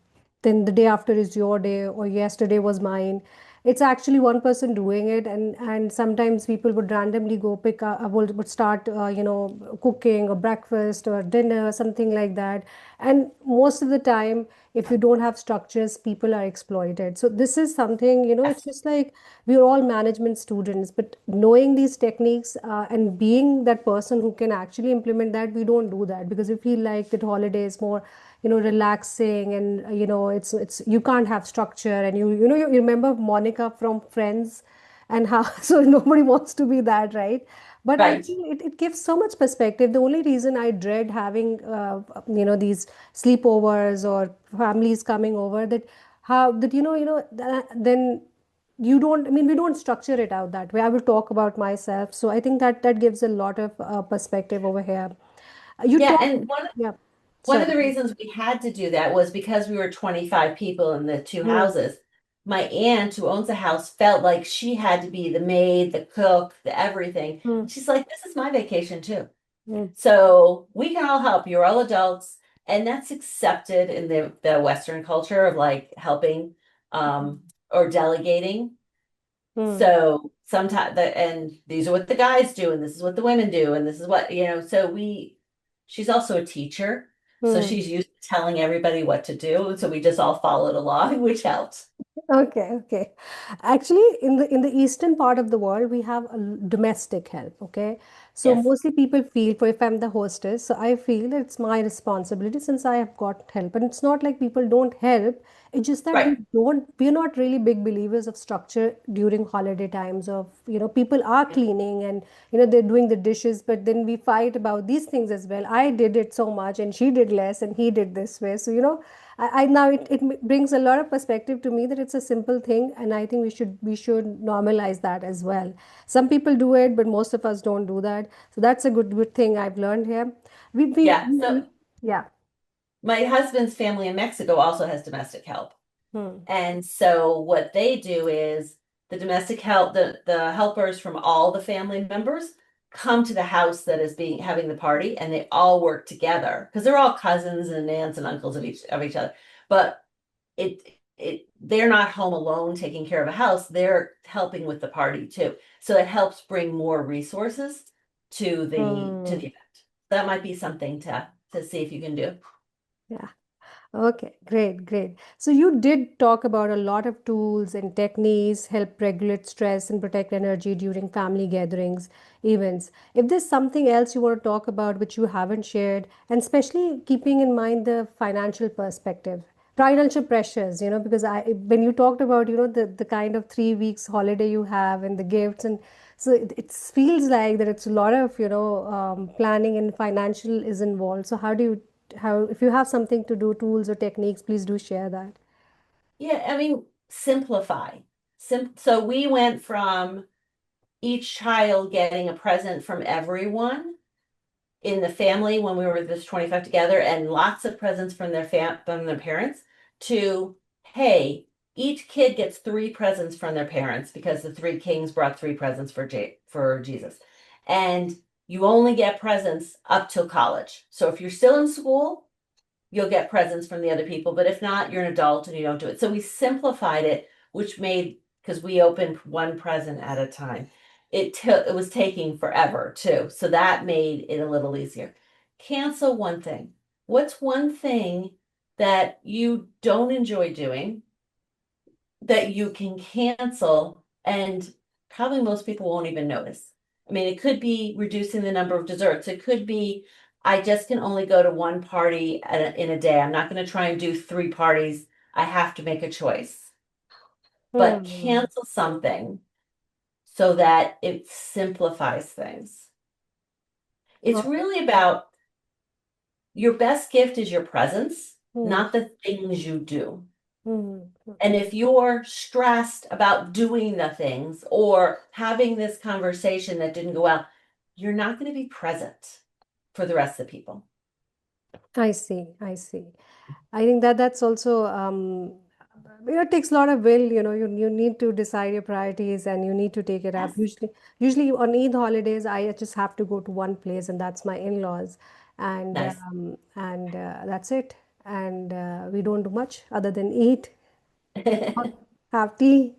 then the day after is your day, or yesterday was mine. It's actually one person doing it, and sometimes people would randomly go pick up, would start cooking or breakfast or dinner, something like that. And most of the time, if you don't have structures, people are exploited. So this is something, it's Yes, just like we're all management students, but knowing these techniques and being that person who can actually implement that, we don't do that because we feel like that holiday is more relaxing, and it's you can't have structure, and you remember Monica from Friends and how so nobody wants to be that, right? But I right. think it gives so much perspective. The only reason I dread having these sleepovers or families coming over, that how that then you don't, I mean, we don't structure it out that way. I will talk about myself, so I think that gives a lot of perspective over here. You Yeah, talk. and Yeah, one of sorry. the reasons we had to do that was because we were 25 people in the two Hmm. houses. My aunt, who owns the house, felt like she had to be the maid, the cook, the everything. Hmm. And she's like, this is my vacation too. Hmm. So we can all help. You're all adults. And that's accepted in the Western culture of like helping or delegating. Hmm. So sometimes and these are what the guys do, and this is what the women do, and this is what, so she's also a teacher. So Hmm. she's used to telling everybody what to do. So we just all followed along, which helps. Okay, okay. Actually, in the eastern part of the world, we have a domestic help. Okay, so Yes. mostly people feel for if I'm the hostess, so I feel that it's my responsibility since I have got help. And it's not like people don't help. It's just that Right. we're not really big believers of structure during holiday times. Of people are Yeah. cleaning and they're doing the dishes, but then we fight about these things as well. I did it so much, and she did less, and he did this way. So I now it brings a lot of perspective to me that it's a simple thing, and I think we should normalize that as well. Some people do it, but most of us don't do that. So that's a good thing I've learned here. Yeah. So Yeah. my husband's family in Mexico also has domestic help. Hmm. And so what they do is the domestic help, the helpers from all the family members come to the house that is being having the party, and they all work together because they're all cousins and aunts and uncles of each other. But it they're not home alone taking care of a house, they're helping with the party too. So it helps bring more resources to the Hmm. event. That might be something to see if you can do. Yeah. Okay, great, great. So you did talk about a lot of tools and techniques help regulate stress and protect energy during family gatherings, events. If there's something else you want to talk about which you haven't shared, and especially keeping in mind the financial perspective, financial pressures, because when you talked about, the kind of 3 weeks holiday you have and the gifts, and so it feels like that it's a lot of, planning and financial is involved. So how if you have something to do, tools or techniques, please do share that. Yeah, I mean, simplify. So we went from each child getting a present from everyone in the family when we were this 25 together and lots of presents from their parents to, hey, each kid gets three presents from their parents because the three kings brought three presents for Jesus. And you only get presents up till college. So if you're still in school, you'll get presents from the other people. But if not, you're an adult and you don't do it. So we simplified it, which made, because we opened one present at a time. It was taking forever too. So that made it a little easier. Cancel one thing. What's one thing that you don't enjoy doing that you can cancel and probably most people won't even notice? I mean, it could be reducing the number of desserts. It could be I just can only go to one party in a day. I'm not going to try and do three parties. I have to make a choice. But Hmm. cancel something so that it simplifies things. It's Oh, really about your best gift is your presence, hmm. not the things you do. Hmm. And Okay. if you're stressed about doing the things or having this conversation that didn't go well, you're not going to be present for the rest of the people. I see. I see. I think that's also it takes a lot of will, you need to decide your priorities and you need to take it up. Yes. Usually on Eid holidays, I just have to go to one place and that's my in-laws, and Nice. that's it. And we don't do much other than eat, have tea,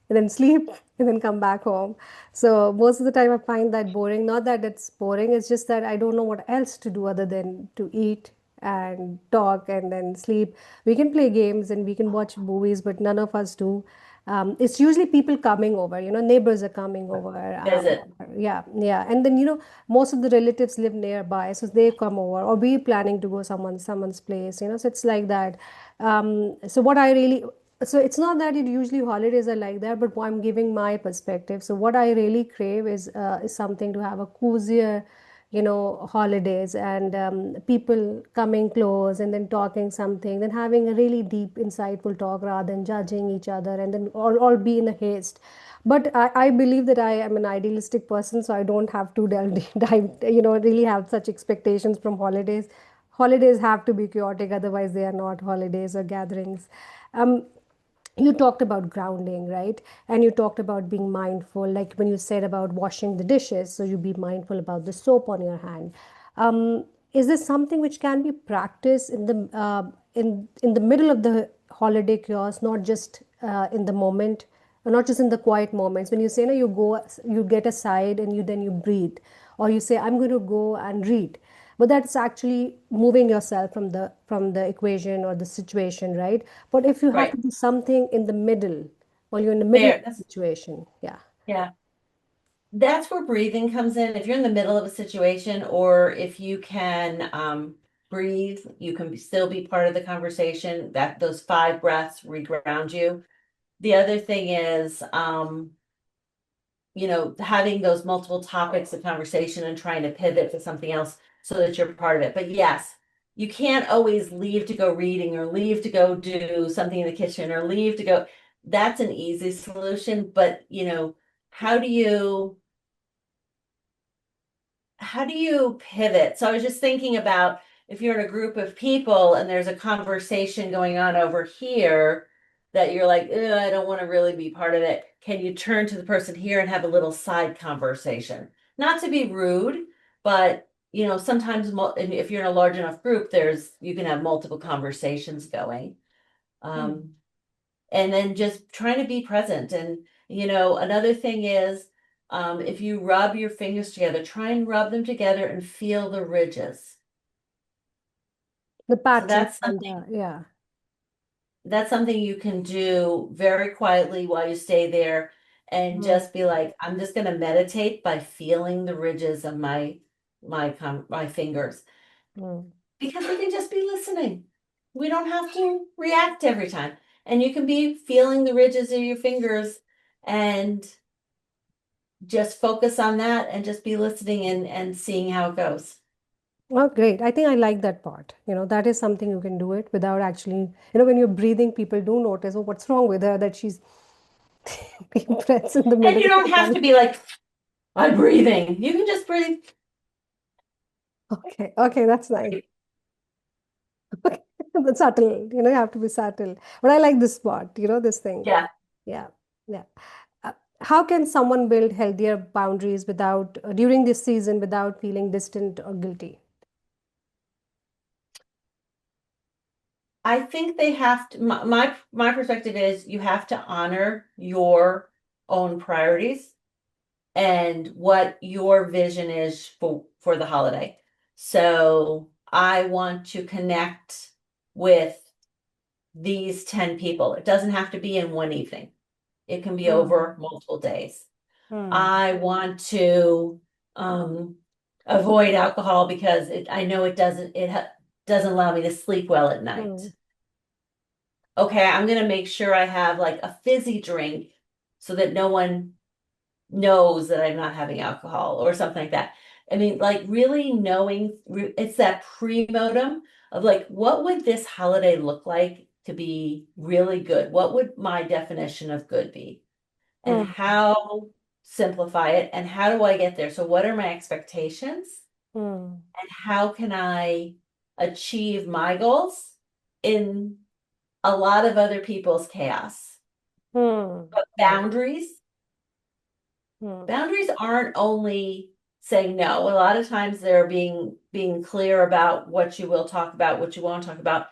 and then sleep, and then come back home. So most of the time I find that boring. Not that it's boring, it's just that I don't know what else to do other than to eat and talk and then sleep. We can play games and we can watch movies, but none of us do. It's usually people coming over, neighbors are coming over. Visit. Yeah, yeah. And then, most of the relatives live nearby, so they come over, or we planning to go someone's place, so it's like that. So what I really so it's not that it usually holidays are like that, but I'm giving my perspective. So what I really crave is something to have a cozier, holidays, and people coming close and then talking something, then having a really deep, insightful talk rather than judging each other and then all be in a haste. But I believe that I am an idealistic person, so I don't have to dive, really have such expectations from holidays. Holidays have to be chaotic, otherwise they are not holidays or gatherings. Um, you talked about grounding, right? And you talked about being mindful, like when you said about washing the dishes, so you be mindful about the soap on your hand. um, is this something which can be practiced in the middle of the holiday chaos, not just in the moment, or not just in the quiet moments when you say, no, you get aside and you breathe, or you say, I'm going to go and read, but that's actually moving yourself from the equation or the situation, right? But if you have Right. to do something in the middle, while you're in the middle of There. the situation, yeah. Yeah. That's where breathing comes in. If you're in the middle of a situation, or if you can breathe, you can still be part of the conversation. That those five breaths reground you. The other thing is, having those multiple topics of conversation and trying to pivot to something else so that you're part of it. But yes, you can't always leave to go reading or leave to go do something in the kitchen or leave to go. That's an easy solution, but how do you how do you pivot? So I was just thinking about if you're in a group of people and there's a conversation going on over here that you're like, "Ugh, I don't want to really be part of it." Can you turn to the person here and have a little side conversation? Not to be rude, but sometimes if you're in a large enough group, you can have multiple conversations going. Hmm. Um, and then just trying to be present. And, another thing is, if you rub your fingers together, try and rub them together and feel the ridges. The So pattern and yeah. that's something you can do very quietly while you stay there and Mm, just be like, I'm just going to meditate by feeling the ridges of my fingers, mm. because we can just be listening. We don't have to react every time. And you can be feeling the ridges of your fingers and just focus on that and just be listening and seeing how it goes. Oh, great. I think I like that part. That is something you can do it without actually, when you're breathing, people do notice, oh, what's wrong with her that she's being pressed in the And middle you of don't the have night. to be like, I'm breathing. You can just breathe. Okay, okay, that's nice. Okay. That's subtle, you have to be subtle. But I like this part, this thing. Yeah. Yeah, yeah. Uh, how can someone build healthier boundaries without, during this season without feeling distant or guilty? I think they have to, my perspective is you have to honor your own priorities and what your vision is for the holiday. So I want to connect with these 10 people. It doesn't have to be in one evening. It can be Hmm. over multiple days. Hmm. I want to avoid alcohol because I know doesn't allow me to sleep well at night. Hmm. Okay, I'm gonna make sure I have like a fizzy drink so that no one knows that I'm not having alcohol or something like that. I mean, like really knowing it's that pre-modem of like, what would this holiday look like to be really good? What would my definition of good be? And Hmm. how simplify it and how do I get there? So what are my expectations Hmm. and how can I achieve my goals in a lot of other people's chaos? Hmm. But Hmm. Hmm. boundaries aren't only saying no. A lot of times they're being clear about what you will talk about, what you won't talk about.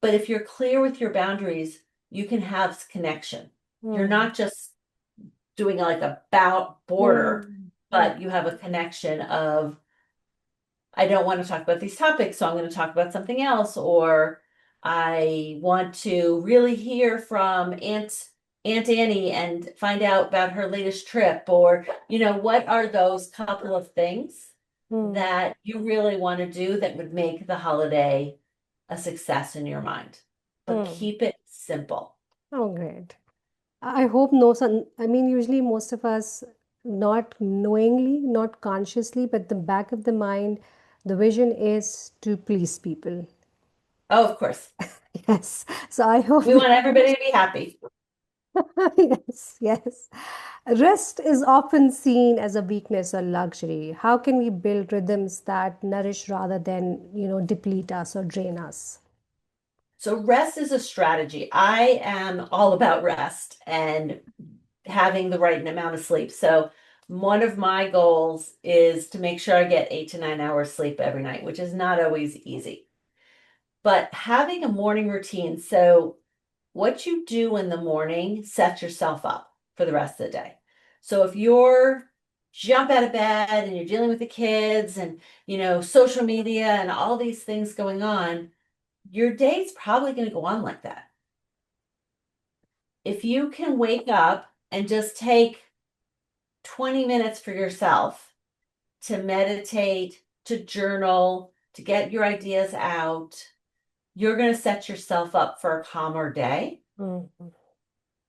But if you're clear with your boundaries, you can have connection. You're Hmm. not just doing like a bout border, Hmm. Hmm. but you have a connection of I don't want to talk about these topics, so I'm going to talk about something else, or I want to really hear from Aunt Annie and find out about her latest trip, or what are those couple of things Hmm. that you really want to do that would make the holiday a success in your mind, but Hmm. keep it simple. Oh, great. I hope no son. I mean, usually most of us, not knowingly, not consciously, but the back of the mind, the vision is to please people. Oh, of course, Yes. So I hope we want everybody to be happy. yes, yes. Rest is often seen as a weakness or luxury. How can we build rhythms that nourish rather than, deplete us or drain us? So rest is a strategy. I am all about rest and having the right amount of sleep. So one of my goals is to make sure I get 8 to 9 hours sleep every night, which is not always easy. But having a morning routine, so what you do in the morning sets yourself up for the rest of the day. So if you're jump out of bed and you're dealing with the kids and social media and all these things going on, your day's probably going to go on like that. If you can wake up and just take 20 minutes for yourself to meditate, to journal, to get your ideas out, you're going to set yourself up for a calmer day. Mm,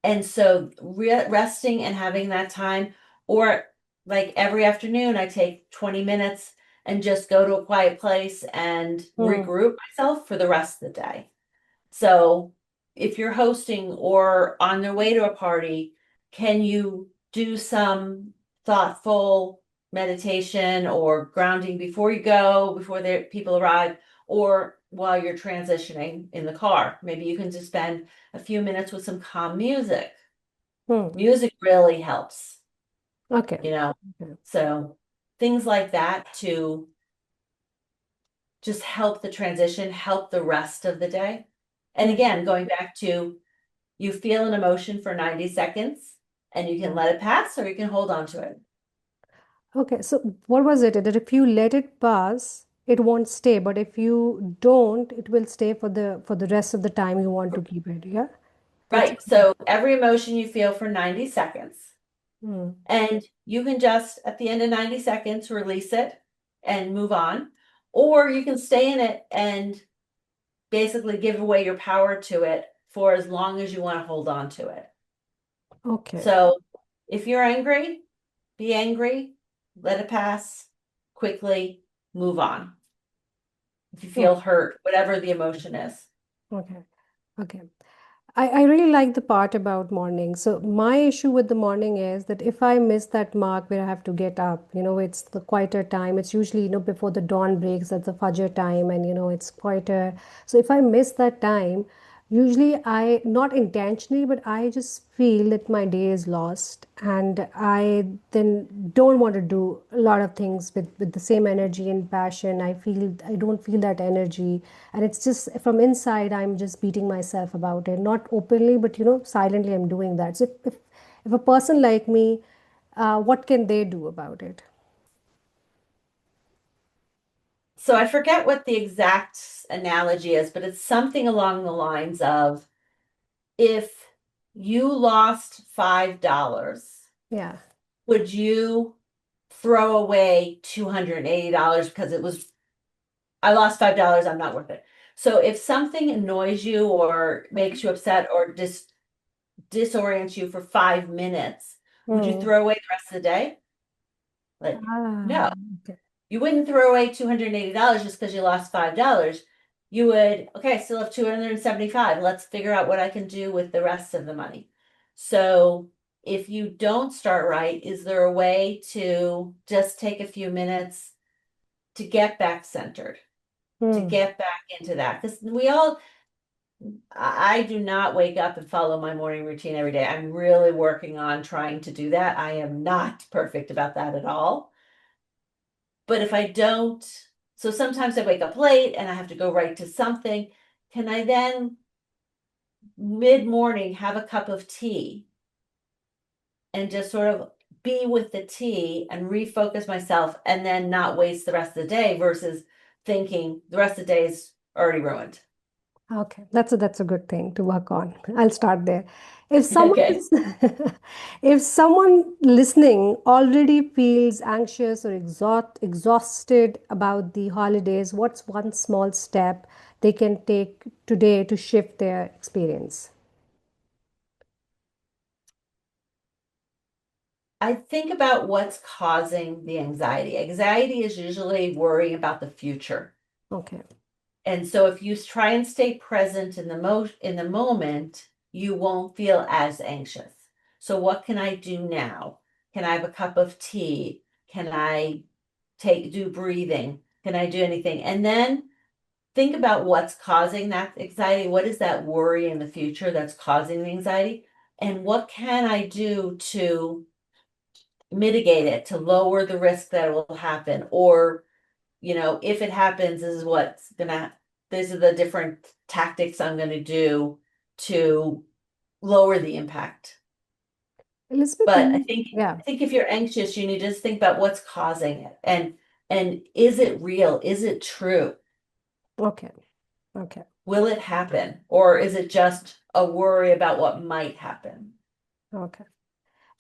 And so resting and having that time, or like every afternoon, I take 20 minutes and just go to a quiet place and mm, regroup myself for the rest of the day. So if you're hosting or on their way to a party, can you do some thoughtful meditation or grounding before you go, before the people arrive, or while you're transitioning in the car? Maybe you can just spend a few minutes with some calm music. mm. Music really helps, Okay. you know. Okay. So things like that to just help the transition, help the rest of the day. And Mm, again, going back to You feel an emotion for 90 seconds and you can Yeah. let it pass or you can hold on to it. Okay, so what was it? That if you let it pass, it won't stay, but if you don't, it will stay for the rest of the time you want to keep it. Yeah, that's Right. So every emotion you feel for 90 seconds. mm, And you can just, at the end of 90 seconds, release it and move on. Or you can stay in it and basically give away your power to it for as long as you want to hold on to it. okay. So if you're angry, be angry, let it pass quickly, move on. If you Oh, feel hurt, whatever the emotion is. okay. Okay. I really like the part about morning. So my issue with the morning is that if I miss that mark where I have to get up, it's the quieter time. It's usually, before the dawn breaks, that's the Fajr time, and it's quieter. So if I miss that time, usually I, not intentionally, but I just feel that my day is lost, and I then don't want to do a lot of things with the same energy and passion. I don't feel that energy, and it's just from inside I'm just beating myself about it, not openly, but silently I'm doing that. So if a person like me, what can they do about it? So I forget what the exact analogy is, but it's something along the lines of if you lost $5, Yeah. would you throw away $280 because I lost $5, I'm not worth it. So if something annoys you or Okay. makes you upset or disorients you for 5 minutes, would you Hmm. throw away the rest of the day? Like, Ah, no. okay. You wouldn't throw away $280 just because you lost $5. You would, okay, I still have 275. Let's figure out what I can do with the rest of the money. So if you don't start right, is there a way to just take a few minutes to get back centered, to Hmm. get back into that? Because we all, I do not wake up and follow my morning routine every day. I'm really working on trying to do that. I am not perfect about that at all. But if I don't, so sometimes I wake up late and I have to go right to something. Can I then mid-morning have a cup of tea and just sort of be with the tea and refocus myself and then not waste the rest of the day versus thinking the rest of the day is already ruined? Okay, that's a good thing to work on. I'll start there. If someone Okay. is, if someone listening already feels anxious or exhausted about the holidays, what's one small step they can take today to shift their experience? I think about what's causing the anxiety. Anxiety is usually worrying about the future. Okay. And so if you try and stay present in the moment, you won't feel as anxious. So what can I do now? Can I have a cup of tea? Can I do breathing? Can I do anything? And then think about what's causing that anxiety. What is that worry in the future that's causing the anxiety? And what can I do to mitigate it, to lower the risk that it will happen? Or if it happens, these are the different tactics I'm gonna do to lower the impact. Elizabeth, But I think yeah. I think if you're anxious, you need to just think about what's causing it and is it real? Is it true? Okay. Okay. Will it happen? Or is it just a worry about what might happen? Okay.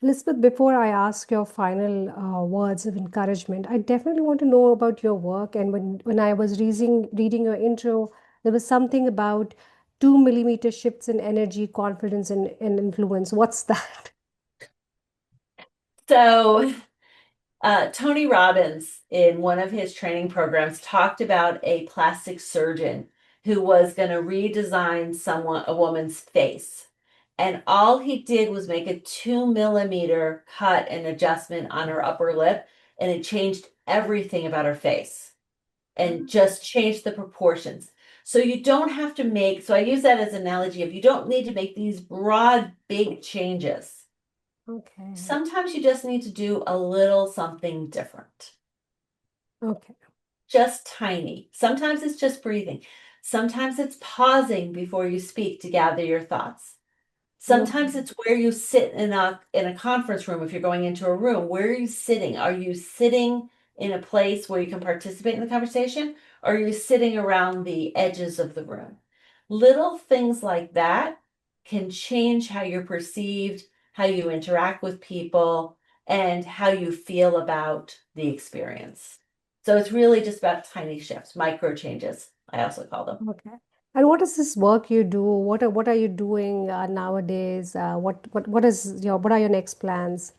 Elizabeth, before I ask your final words of encouragement, I definitely want to know about your work. And when I was reading your intro, there was something about 2 millimeter shifts in energy, confidence, and influence. What's that? So Tony Robbins, in one of his training programs, talked about a plastic surgeon who was going to redesign a woman's face. And all he did was make a 2 millimeter cut and adjustment on her upper lip, and it changed everything about her face and just changed the proportions. So you don't have to make, so I use that as an analogy of you don't need to make these broad, big changes. Okay. Sometimes you just need to do a little something different, Okay. just tiny. Sometimes it's just breathing. Sometimes it's pausing before you speak to gather your thoughts. Sometimes it's where you sit in a conference room. If you're going into a room, where are you sitting? Are you sitting in a place where you can participate in the conversation? Or are you sitting around the edges of the room? Little things like that can change how you're perceived, how you interact with people, and how you feel about the experience. So it's really just about tiny shifts, micro changes, I also call them. Okay. And what is this work you do? What are you doing nowadays? What are your next plans?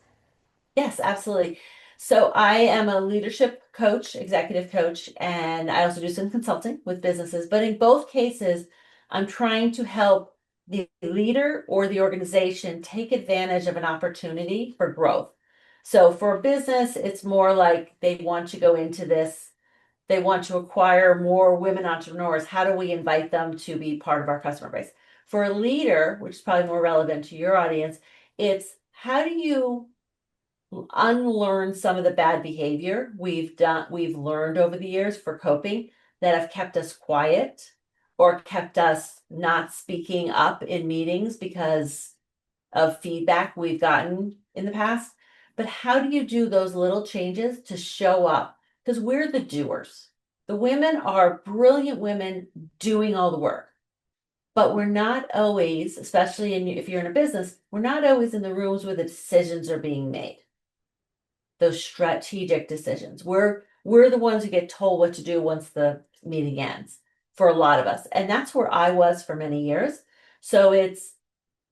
Yes, absolutely. So I am a leadership coach, executive coach, and I also do some consulting with businesses. But in both cases, I'm trying to help the leader or the organization take advantage of an opportunity for growth. So for a business, it's more like they want to go into this, they want to acquire more women entrepreneurs. How do we invite them to be part of our customer base? For a leader, which is probably more relevant to your audience, it's how do you unlearn some of the bad behavior we've learned over the years for coping that have kept us quiet or kept us not speaking up in meetings because of feedback we've gotten in the past. But how do you do those little changes to show up? Because we're the doers. The women are brilliant women doing all the work, but we're not always, especially if you're in a business, we're not always in the rooms where the decisions are being made, those strategic decisions. We're the ones who get told what to do once the meeting ends for a lot of us. And that's where I was for many years. So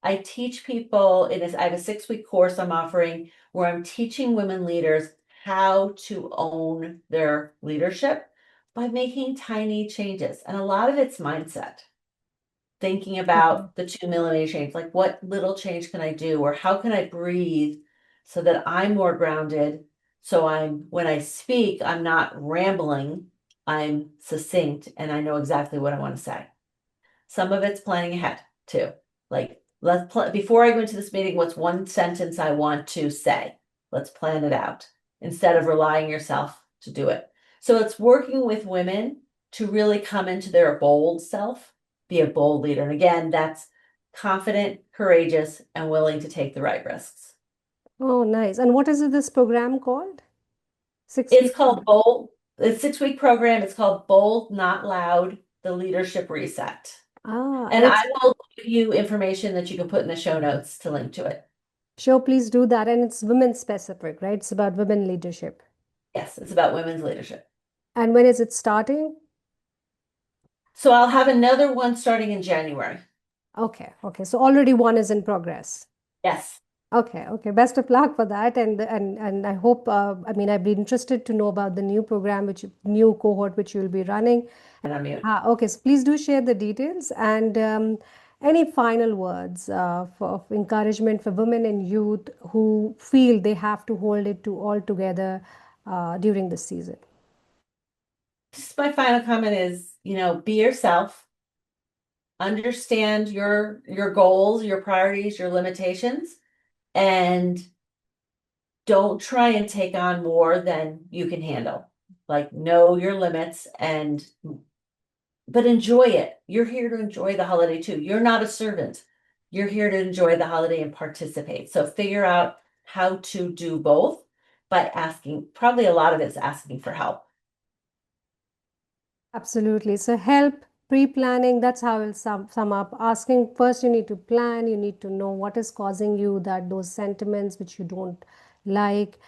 I teach people I have a 6-week course I'm offering where I'm teaching women leaders how to own their leadership by making tiny changes. And a lot of it's mindset, thinking Okay. about the 2 millimeter change, like what little change can I do, or how can I breathe so that I'm more grounded. So when I speak, I'm not rambling, I'm succinct, and I know exactly what I want to say. Some of it's planning ahead too. Like before I go into this meeting, what's one sentence I want to say? Let's plan it out instead of relying yourself to do it. So it's working with women to really come into their bold self, be a bold leader. And again, that's confident, courageous, and willing to take the right risks. Oh, nice. And what is this program called? Six It's week. called Bold, the 6-week program. It's called Bold, Not Loud, the Leadership Reset. And And I it's will give you information that you can put in the show notes to link to it. sure, please do that. And it's women specific, right? It's about women leadership. Yes, it's about women's leadership. And when is it starting? So I'll have another one starting in January. Okay, okay. So already one is in progress. Yes, Okay, okay. Best of luck for that, and I hope. I mean, I'd be interested to know about the new program, new cohort which you'll be running. and I'm mute. Okay, so please do share the details and any final words of encouragement for women and youth who feel they have to hold it to all together during this season. Just my final comment is, be yourself, understand your goals, your priorities, your limitations, and don't try and take on more than you can handle. Like know your limits and but enjoy it. You're here to enjoy the holiday too. You're not a servant. You're here to enjoy the holiday and participate. So figure out how to do both by asking, probably a lot of it's asking for help. Absolutely. So help, pre-planning, that's how I'll sum up. Asking first, you need to plan, you need to know what is causing you those sentiments which you don't like.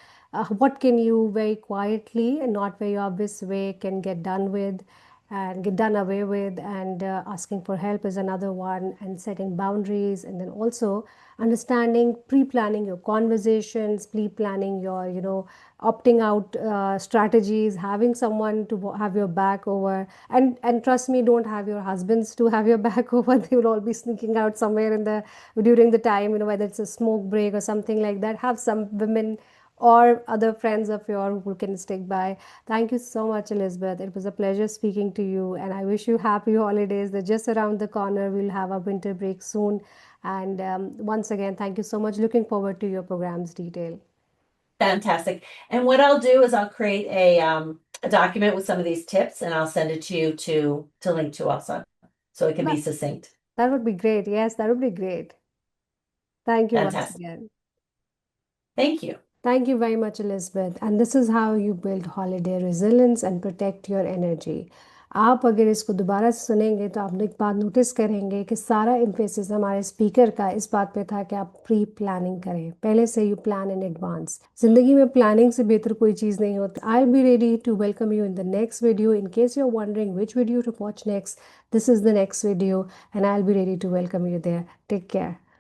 What can you very quietly and not very obvious way can get done with and get done away with, and asking for help is another one, and setting boundaries, and then also understanding, pre-planning your conversations, pre-planning your opting out strategies, having someone to have your back over, and trust me, don't have your husbands to have your back over. They will all be sneaking out somewhere in the during the time, whether it's a smoke break or something like that. Have some women or other friends of yours who can stick by. Thank you so much, Elizabeth. It was a pleasure speaking to you, and I wish you happy holidays. They're just around the corner. We'll have a winter break soon. And once again, thank you so much. Looking forward to your program's detail. Fantastic. And what I'll do is I'll create a document with some of these tips and I'll send it to you to link to also. So it can be That, succinct. that would be great. Yes, that would be great. Thank you once Fantastic. again. Thank you. Thank you very much, Elizabeth. And this is how you build holiday resilience and protect your energy. आप अगर इसको दोबारा से सुनेंगे तो आप एक बात नोटिस करेंगे कि सारा एम्फेसिस हमारे स्पीकर का इस बात पे था कि आप प्री प्लानिंग करें, पहले से यू प्लान इन एडवांस। जिंदगी में प्लानिंग से बेहतर कोई चीज़ नहीं होती। I will be ready to welcome you in the next video. In case you are wondering which video to watch next, this is the next video and I will be ready to welcome you there. Take care.